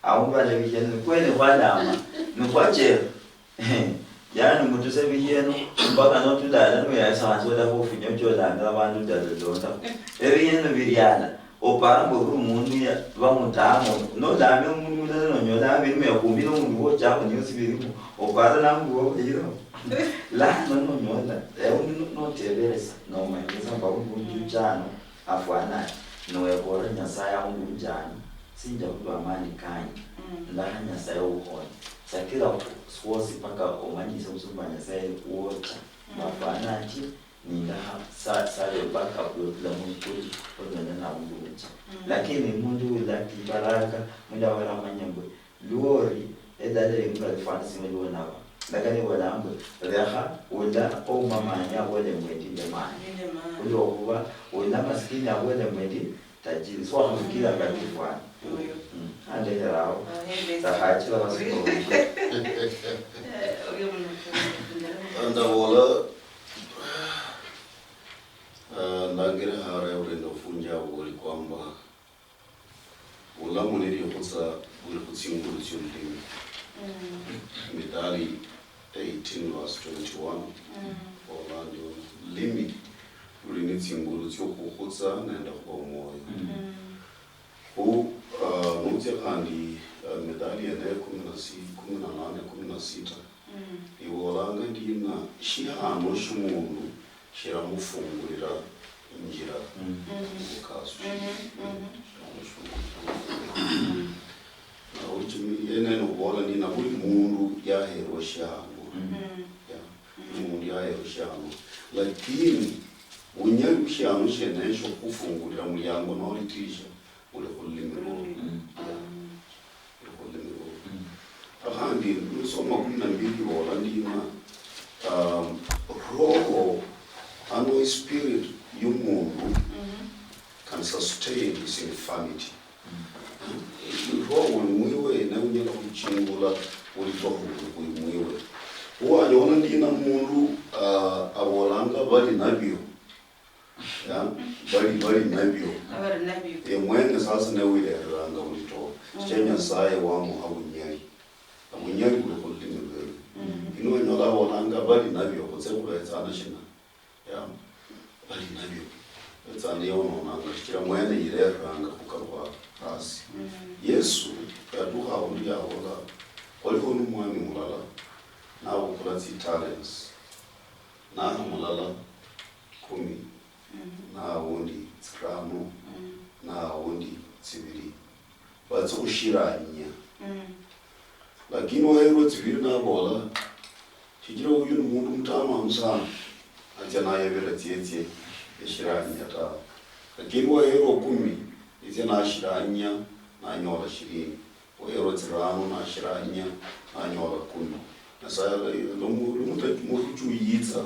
au wale vijana kweli wala nikwache yani mutuse biyeno mpaka no tudala no ya sanzo da ko finyo jola ngabantu dalonda ebiyeno biryana oparambo kumuntu ya bamutamo no dame umuntu no nyola biri me kumbi no muntu wo chako niyo sibiri opara nambu wo yiro la no nyola umuntu no tebelesa no manyisa ba umuntu chano afwana no bora nyasaye ungunjani sinja kuba amani kanyi ndaha nyasaye uhona sakira swosi paka omanyisa usumba nyasaye uocha mafanati nindaha sale baka kula mukuri kodana na ungunja lakini mundu ulaki baraka munda wala manyambo lori edale ngala fansi mwe nawa lakini wala ambo reha wala o mamanya wala mwedi jamani ulo kuba wala maskini wala mwedi tajiri so hamkira katifani ande yarao tahachila wasiko anda wala ndangira hara ule nofunja wali kwamba wala muniri kusa wali kutsingulu chundimi midali 18 verse 21 wala ndio limit uli nitsingulu chokukutsa naenda kwa moyo nutia kandi medali ya 18-16 iwolanga ndina shihano shumundu shiramufungulira injira mukasu na uchimi yenene kubola ndina buli mundu yahero shihano mundu yahero shihano lakini unyali shihano shenesho kufungulira mulyango nolitisha ule kulimiro ahandi lusoma 12 wala ndina roho and spirit yumundu can sustain his infirmity roho mwiwe na unyala kuchingula ulitoka mwiwe uwanyona ndina mundu awolanga bali nabyo ya bali nabyo mwene sasa na wile ranga ulito chenya saye wangu abunyari kule kulimi ngeli ino nyola wonanga bali nabyo kutsekula etsana shina ya bali nabyo etsana yono nanga chira mwene ile ranga kukarwa rasi Yesu yaduha undi yawola koliko numwami mulala na ukula talents na mulala 10 na wundi tsramo na wundi tsibiri batso ushiranya lakini wayero tsibiri na bola chijira uyu mundu mtama msana ajana yevera tietie eshiranya ta lakini wayero 10 izena ashiranya na nyola 20 wayero tsramo na ashiranya na nyola 10 na saya lo mutu yitsa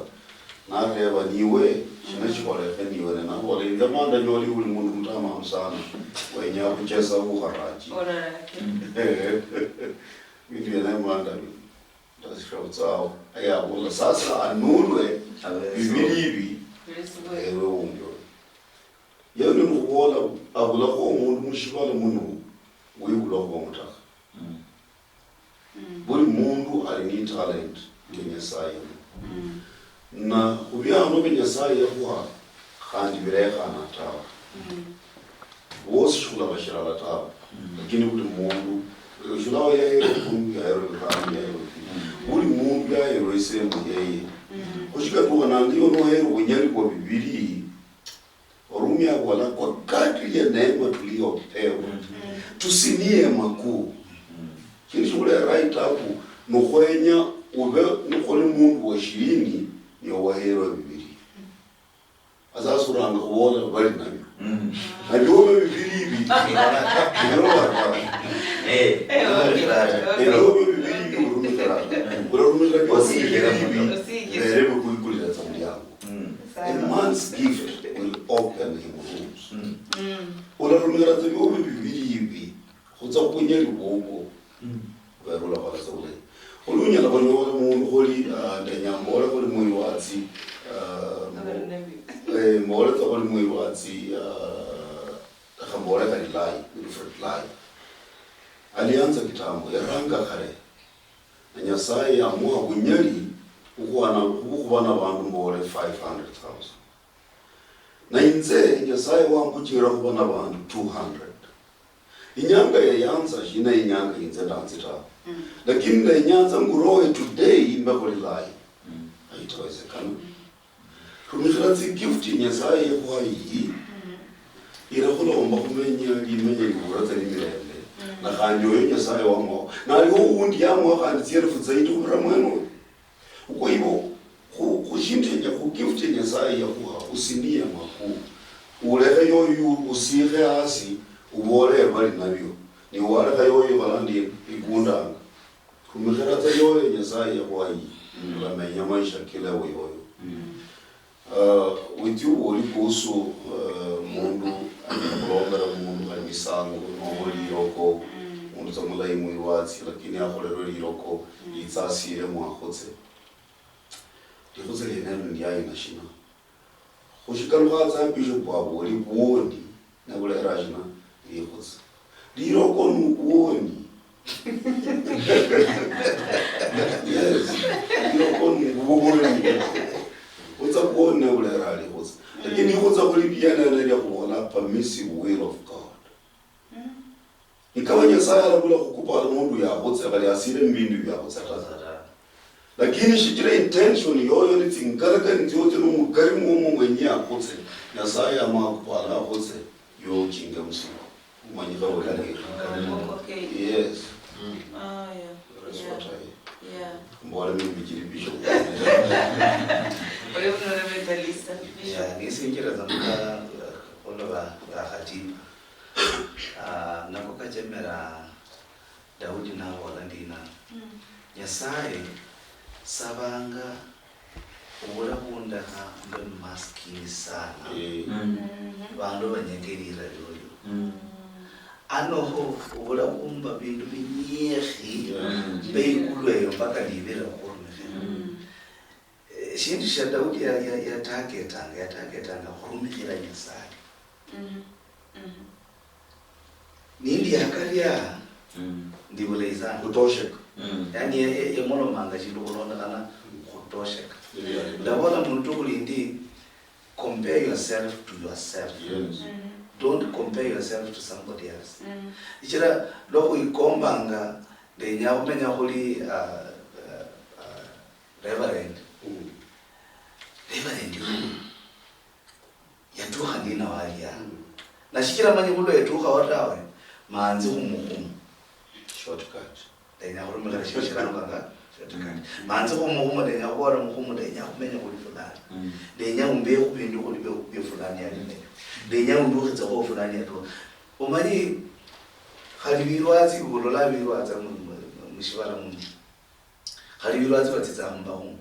na reva niwe chinachikole niwe na wale ngamanda nyoli uli mundu mtama msana wenya kucheza uharaji video na mwanda tasifautsao aya wala sasa anulwe bibiribi ewe unjo yoni mukola abula ko mundu mushibala munu wibula ko mutaka buli mundu ali ni talent yenye sayo na ubyano benyasaye yakuha kandi bireka natawa wose shula bashirala tawa lakini buli mundu shulawa yahero kumbi yahero kandi yahero buli mundu yahero isemu yeye kushika tuwa nandiyo nohero unyari kwa bibiri orumia wala kwa kadri ya neema tuliyopewa tusinie makuu kini shule right hapo nukwenya ube nukole mundu wa 20 yo wahero bibiri azasuranga kubola bali nabyo nabyo bibiri ibi a man's gift will open him rooms ola rumira tsayo bibiri ibi khotsa kunyeli bobo barola bala sole olunya la bano mu holi ndanyambola kuli muyiwatsi mbola kuli muyiwatsi khambola kali lai different lai alianza kitambo yaranga kare nyasaye amua kunyeli ukubana bantu mbole 500,000 na inze nyasaye wangu chira kubana bantu 200 inyanga yayanza jina inyanga inze ndanzita lakini na inyanza nguroe today mbakoli lai haitawezekana kumishira gift nyasaye kwa hii ira khulomba khumenya limenya libura tsali mirembe na khandi oyo nyasaye wamwa naliwo undi yamwa khandi tsierefu zaidi khubira mweno uko ibo khushintenya khugifte nyasaye yakhuha usinie makuu ulekhe yoyo usikhe hasi ubole bali nabyo ni walekha yoyo balandi igundanga kumikhira tsa yoyo nyasaye yakhuhayi ulamenya maisha kila yoyo witu oli kuhusu mundu akulombera mundu kali misango nomo liroko mundu tamulayi mwiwatsi lakini akholero liroko litsasire mwakhotse likhotse lyenelo ndiyayi nashina khushikalukhatsa bishop wabo oli buwoni nabulerashina likhotse liroko nubuwoni yes liroko nubuwoni utsa kuona ulera likhotse lakini ikhotsa khulipiyana lya khubona permissive will of God ikawa nyasaye alabula khukupala mundu yakhotse kali asire mbindu byakhotse tazara lakini shikira intention yoyo litsingalaka ntiyote nomugari mwomo mwenye yakhotse nyasaye amakupala akhotse yo chinga musiku umanyika ulari yes that's what I mbona mimi bishop nisingira zamuka oloba khatibu nakoka chemera Daudi na Holandina nyasaye sabanga ubura bunda mbe maskini sana bandu banyengerira yoyo anoho ubura kumba bindu binyehi beikuleyo mpaka libera kurume shindu sha Daudi ya targetanga khurumikira nyasaye nindi yakalya ndibuleizana kutosheka yani emono manga chindu kulondakana kutosheka ndabona muntu kulindi compare yourself to yourself. Don't compare yourself to somebody else. Ichira loko ikombanga de nyaumenya holi reverend yatuha ndina walia na shikira manyi kulo yatuha watawe maanzi humuhumu shortcut de nyahuru mala shiranga shortcut maanzi humuhumu de nyahora muhumu de nyahumenya kuli fulani de nyahumbe kubindu kuli be fulani yaline de nyahundu hitsa ko fulani yato umanyi halibirwazi kulola birwaza mushibala mungu halibirwazi batitsa mbahu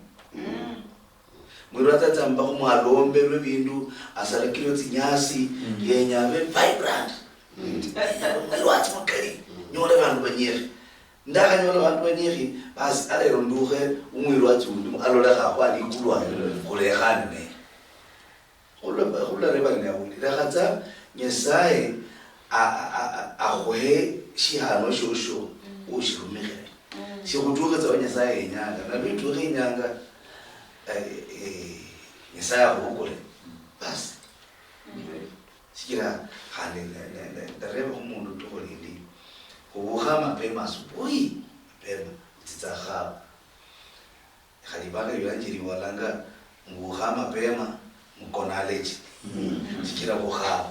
mwirata tamba kumwalombe lwebindu asalakilo tsinyasi yenyabe vibrant mwirwati makali nyole bantu banyeri ndaka nyole bantu banyeri basi alero nduhe umwirwati undu alola khakwali kulwa kulekhana ne khula reba ne yabuli rakhatsa nyesaye ahohe shihano shosho ushirumikhe shikutuke tsa nyesaye yenyanga na bitu yenyanga Yesaya hukule basi sikira hali ndareba kumundu tukolindi kubuhama pema asubuhi pema titsakhaba khalibanga yanjiri walanga nguhama pema mkonaleji sikira buhaba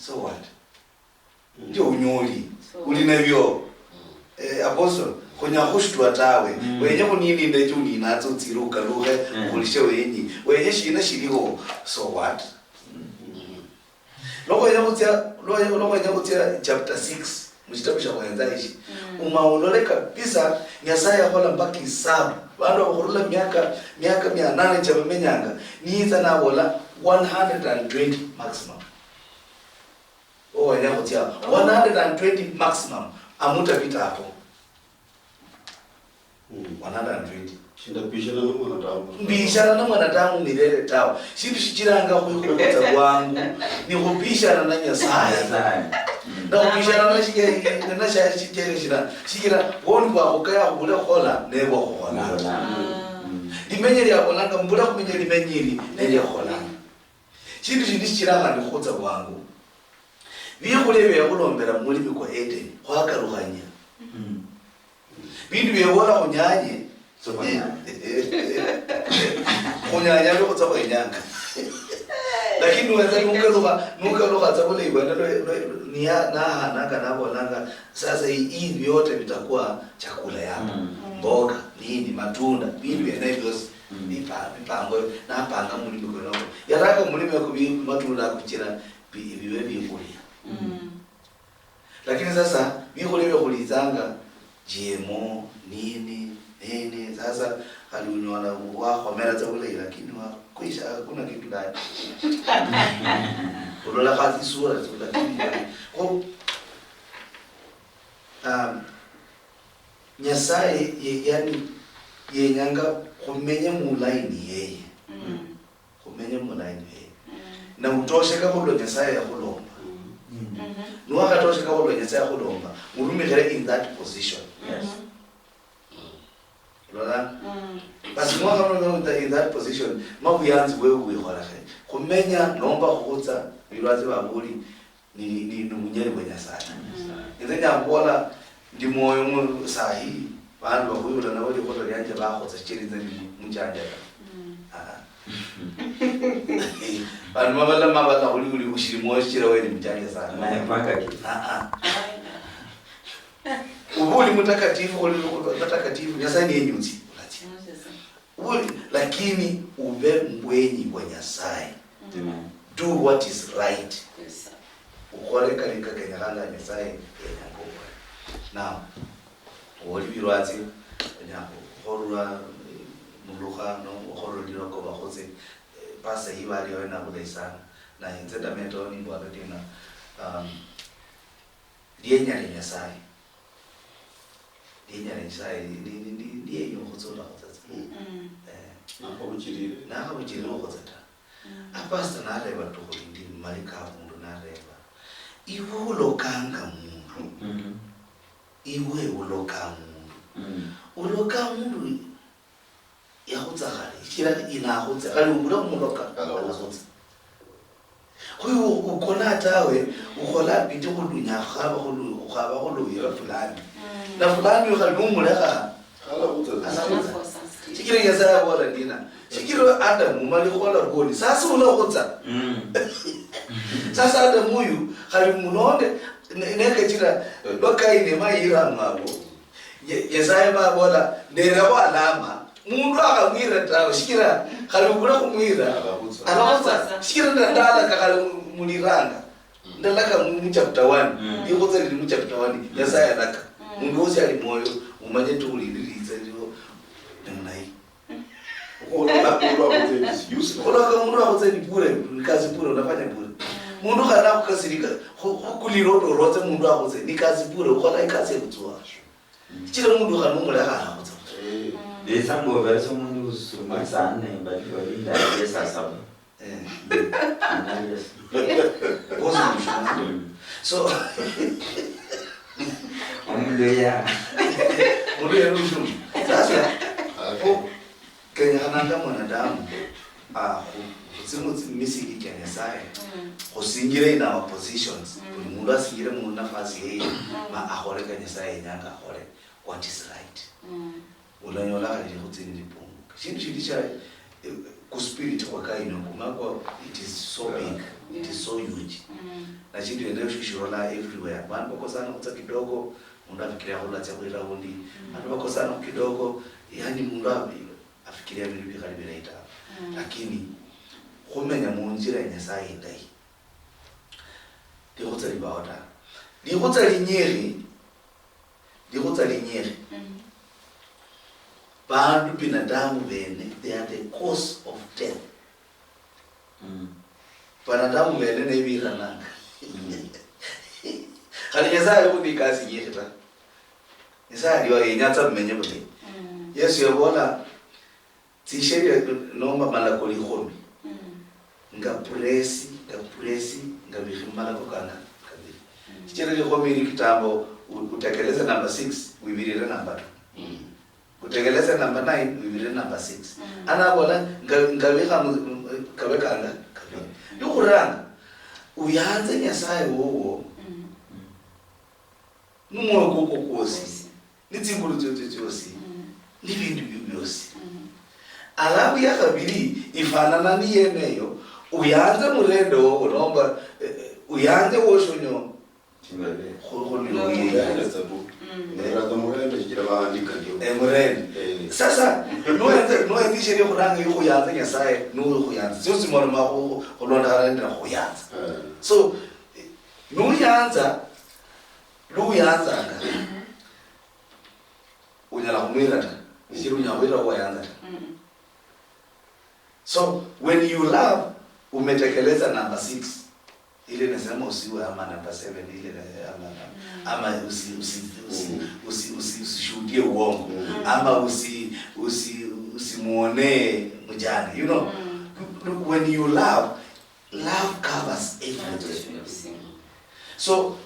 so what ndio unyoli ulinavyo apostle konya khushitwa tawe wenye kunini ndecho ninatso tsiruka luhe kulishe wenye shina shiliho so what loko ya chapter 6 mchitabu cha kwanza hichi umaonole kabisa nyasaye akola mpaka hisabu bado akorula miaka 800 cha menyanga niza na bola 120 maximum wanya kutia 120 maximum amuta vita hapo 120 Chindapishana na mwanadamu. Mbishana na mwanadamu milele tawo. Shindu shichiranga kuikokota kwangu ni kupishana na Nyasaye. Na kupishana na shikere shikira woni kwa kukaya kubula kola nebo kola. Limenyeri yakolanga mbula kumenyeri limenyeri nende kola. Shindu shichiranga ni kukota kwangu. Bikulebe yakulombera muri biko Eden kwakaruhanya. Bindu byebora kunyanye kunyanya loko tsaba inyanga. Lakini unaweza nuka lugha tabule ibana ni na nanga nabo nanga sasa hii vyote vitakuwa chakula yako. Mboga, nini, matunda, bindu yanavyo mipango na panga muri biko nako. Yaraka muri biko matunda kuchira biwe bikulia. Lakini sasa bikulebe kulizanga GMO nini sasa aliunyona wako mera tabule lakini kuisha kuna kitu ndani. Ulola kazi sura lakini kwa Nyasaye yani yenyanga kumenya mulaini yeye. Kumenya mulaini yeye. Na utosheka kwa Nyasaye ya kulomba. Nuaka tosheka kwa Nyasaye ya kulomba. Urumikere in that position. Yes. Lola. Basi mwaka mwenye in that position, mabuyanzi wewe horahe. Kumenya nomba kuhuza bilwazi babuli ni numunyeri wa Nyasaye. Nzenya kuola ndi moyo mu sahi bantu bakuyula na wali koto yanje bahoza chirize munjanja. Bantu mabala uli ushiri moyo chira wewe munjanja sana. Na mpaka ki. Ubuli mutakatifu uli mutakatifu Nyasaye ni yenyuzi. Uli lakini ube mbwenyi wa Nyasaye. Do what is right. Yes. Ukore kalika kenyalanga Nyasaye yenyango. Now, wali birwazi nyango horwa muluha no horro diroko bahoze pasa hibali wena kule sana na nzenda meto ni bwana dina dienya ni Nyasaye. Dienya ni Nyasaye ni yenyo kuzola kutata. Na habujiri okuzata. Apasta na reba tukulindi malika mundu na reba. Iwo lokanga mundu. Iwe uloka mundu. Uloka mundu yakutsakali. Kila inahutsa kali umulo muloka alahutsa. Kuyo ukona tawe ukola bidi kulunya khaba khuluya fulani. Na fulani ukhalumuleka alahutsa. Shikira Nyasaye bora dina. Shikira Adamu mali khola goli. Sasa ulahutsa. Sasa Adamu huyu khalimunonde neke chira lokaine maira ngabo. Nyasaye bora ndera kwa alama. Mundu akamwira tawo shikira khalibula kumwira alahutsa. Shikira ndala kakalumuliranga. Ndalaka mu chapter 1. Yokotsa li mu chapter 1. Nyasaye alaka. Mundu wose ali moyo umanye tuliliriza lyo nai. Ola mundu akuzeni bure nikazi bure unafanya bure. Mundu kana kukasirika kulirodo roze mundu akuze nikazi bure ukola ikazi kutswa. Chira mundu kana umulaka akutsa. Sambo verso mundu sumasane bali walinda yesa sabo. So luhya luhya sasa kenya kananga mwanadamu misiki kya Nyasaye kusingire in our positions mundu asingire mu nafasi yeye ma akhoreka Nyasaye nyanga akhore what is right ulanyola kali kutsini lipungu shindu shilisha ku spirit kwa kaino kumako it is so big it is so huge na shindu ndio shishola everywhere bantu bakosana kutsa kidogo mundu afikiria kula cha kwenda hundi bantu bakosana kidogo yani mundu afikiria vile vile kali vinaita lakini kumenya munjira ya Nyasaye ndai ndikutsa libawata ndikutsa linyeri bantu binadamu bene they are the cause of death. Binadamu bene nebira nanga kali Nyasaye kubikazi yeta Nyasaye ndiwa yenyatsa mmenye bule Yesu yabona Tisheri noma mala koli khomi. Nga presi nga bihimala kokanga kabi. Tisheri khomi ni kitambo utekeleza number 6 uibirira number 2. Utekeleza number 9 uibirira number 6. Ana bona ngabeka kabekanga kabi. Yukuranga uyanze nyasaye wowo. Numo kokokosi. Nitsikulu tsotsotsi. Nibindu byose. Alafu ya kabiri ifanana ni yeneyo uyanze murendo wowo nomba uyanze woshonyo Chimbabe. kholo Yenda tsabu. Nera murendo chira bandika ndio. Murendo. Sasa no sheri khuranga yuko yanze nyasaye no khuyanze. Sisi mora ma khulonda kana khuyanze. So no yanza unyala kumwira ta. Shiru nyawira kwa yanza. So when you love umetekeleza number 6 ile nasema usiwe ama number 7 ile ama usishuhudie uongo ama usimuone mjane, you know. When you love covers everything. So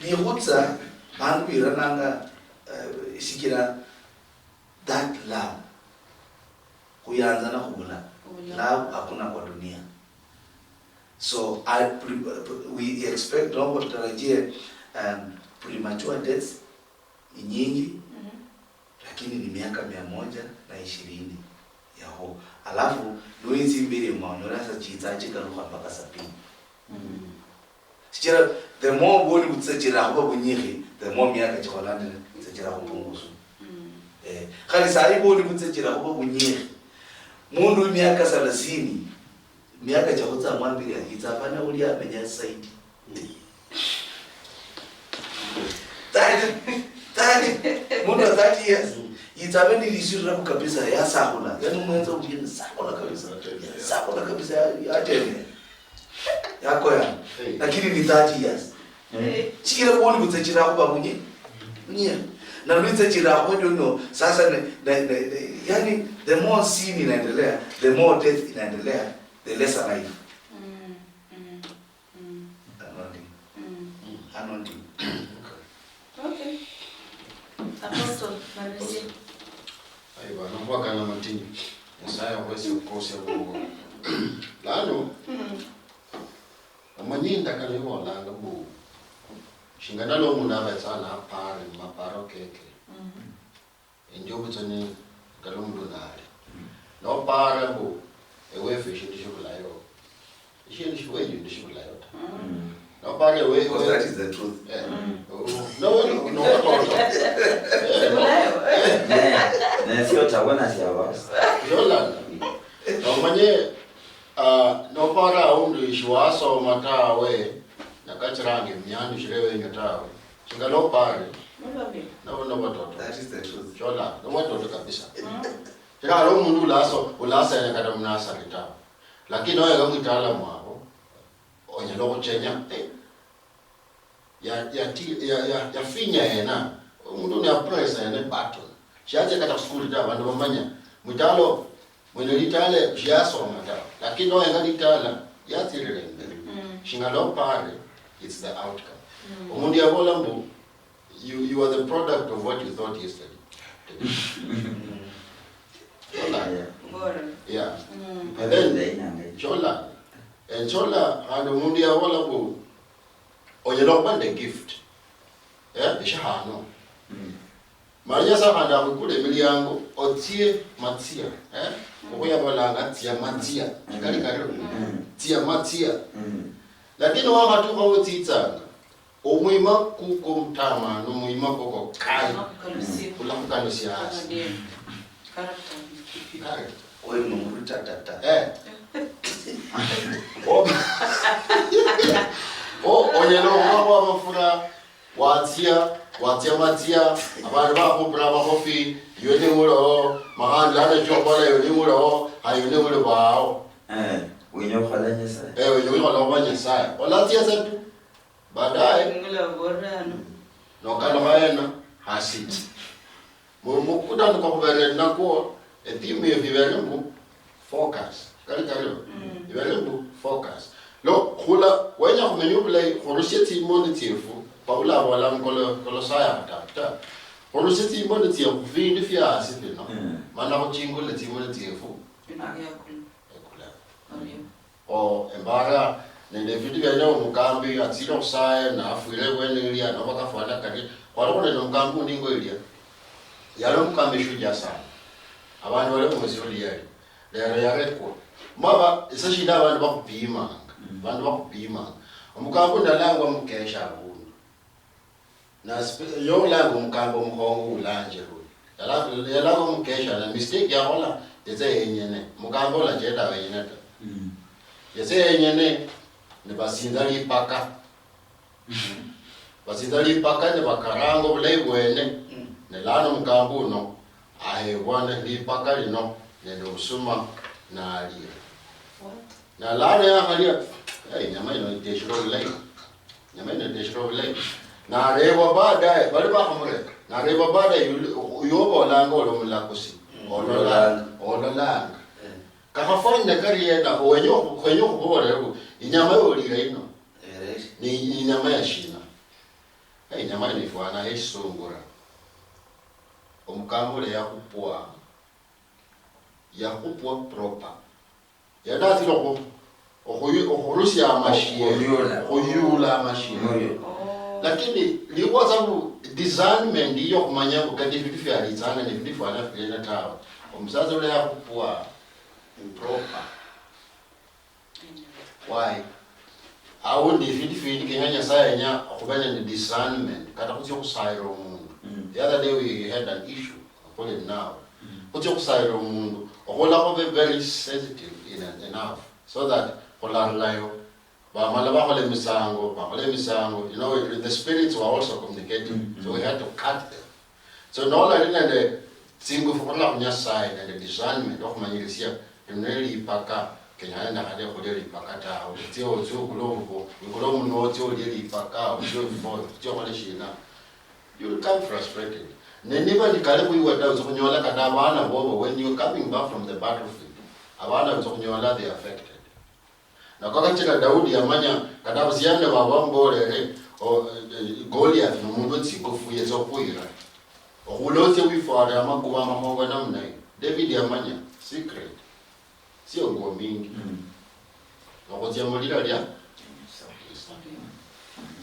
bihutsa bantu irananga shikira that love kuyanza na kubula love hakuna kwa dunia. So we expect no tutarajie premature deaths nyingi, lakini ni miaka 120 yaho. Alafu noinzi mbili maonora sa chitachika ruha mpaka 70. Sichira the more boni butsachira hapo bunyiri the more miaka chikolande tsachira kupunguza. Khali sai boni butsachira hapo bunyiri mundu miaka 30 miaka cha kutsa mwambiri itafana uli amenya saidi. Tadi mundu 30 years itabendi lisura kabisa ya sakula yani mwenza ujini sakula kabisa ya tene yako ya lakini ni 30 years chikira boni butsachira hapo bunye na luitsachira hapo ndio sasa yani the more sin inaendelea the more death inaendelea the lesser life. Anointing. Okay. Apostle Marisi. Aiwa, naomba kana matini. Msaya wese ukose Mungu. Lano. Amanyinda kana yo langa bu. Shingana lo munaba sana pare maparo keke. Enjobu tsani galumdu nale. No para bu. Ewe fish in the shukulayo. She in the shukayo in the shukulayo. No para ewe. Because that is the truth. No. Na sio tabona siawa. Yola. No manye no para undu ishwaso matawe nakachrange myandu shirewe nyatawe. Chingalo pare. No watoto. That is the truth. Yola, no watoto kabisa. Kira lo mundu ulasa ya kada mnasa litawa. Lakini oya gamu itaalamu hapo. Onya lo kuchenya. Ya finya yena. Mundu ni apresa yene battle. Shiaje kata school ta bandu bamanya. Mutalo mwenye litale shiaso mata. Lakini oya ngadi itala ya tirende. Shingalo pare it's the outcome. Omundi abola mbu you are the product of what you thought yesterday. Yeah. And then Chola. And Chola and Mundi Awola bu Oyelokman the gift. Yeah, Shahano. Maria Sahanda kude miliango otie matia. Oya balanga tia matia. Kali karo. Tia matia. Lakini wa watu hao titanga. Omuima kukomtama no muima koko kai. Kula mkanusia. Character. Wewe mungu tata. Onyelo wa mafura watia matia abantu bakupra bakofi yone mulo mahanda na chokola yone mulo ayone mulo bao wenye khalanya sa wenye khalanya sa wala tia zetu baadaye ngula borano no kana maena hasit mukuda kwa kubere nako theme ivelembu focus kali ivelembu focus lo khula wenya kumenyubule kholusheti monitifu paula wala mkolo saya ta kholusheti monitifu vindi fya asipino mana kuchingo le monitifu o embara nende vindi vya leo mukambi atilo saya na afuile wene ilia na wakafana kati wala kone mukambi ndingo ilia yalo mukambi shuja sana abantu wale kumesuli yali lero yarekwa maba isashida abantu bakupima abantu bakupima umukambi ndalangwa mukesha abuntu na yo lango mukambi umkhongo ulanje lo yalangwa mukesha na mistake ya hola yeze yenyene mukambi la jeda wenyene yeze yenyene ne basindali paka basindali paka ne bakarango bulebwene ne lano mukambi no wana lipaka lino nendo usuma na alia na lana ya halia nyama ino iteshiro vile na rewa baadaye bali bakamure na rewa baadaye yobo lango lo mlakusi ololang kama fanya karienda wenyo kubore inyama yoliga ino ni inyama ya shina nyama ni fwana hesungura omukambule yakupwa proper yadati loko okurusia amashie oyula amashie lakini liwa sababu discernment iyo kumanya kukati vitu vya alizana ni vitu vya na tawa omsaza ule yakupwa proper why awu ndi vitu vya kinganya saya nya okubanya ni discernment kata kutyo kusairo mundu. The other day we had an issue, I call it now. Put your side of mundu. Ola be very sensitive enough so that Polalayo, Bamalaba misango, you know, the spirits were also communicating, so we had to cut them. So no la in the single for on side and the discernment of my years here, in really paka, Kenya hade hodeli pakata, tio globo, globo no tio deli paka, tio malishina. You will become frustrated. Never the Kalabu were down to Nyola Kadavana when you're coming back from the battlefield. Avana to Nyola, they affected. Now, Kakachika Daudi Amanya, Kadavasiana, Wambo, or Goliath, no Mumutsi, go for years of Puira. Or who knows we for the Amakuama Monganamne, David Yamanya, secret. See, I'm going. What's your Molina?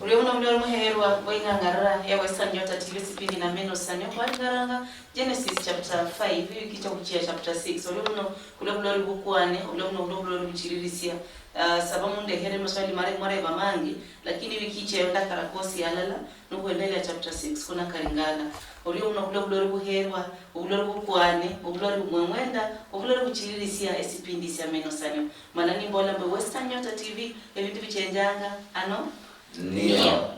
Uliona mlio muherwa boingangara ya Western Nyota TV sipindi na Amenosanio kwa ngaranga Genesis chapter 5 hiyo kicha kuchia chapter 6 uliona bukwane uliona bichiririsia sababu nde here maswali mare bamangi lakini wikiche yonda karakosi alala nukuendelea chapter 6 kuna karingana uliona buherwa bukwane mwenda bichiririsia esipindi sia Amenosanio manani mbola mbe Western Nyota TV ebintu bichenjanga ano Neo.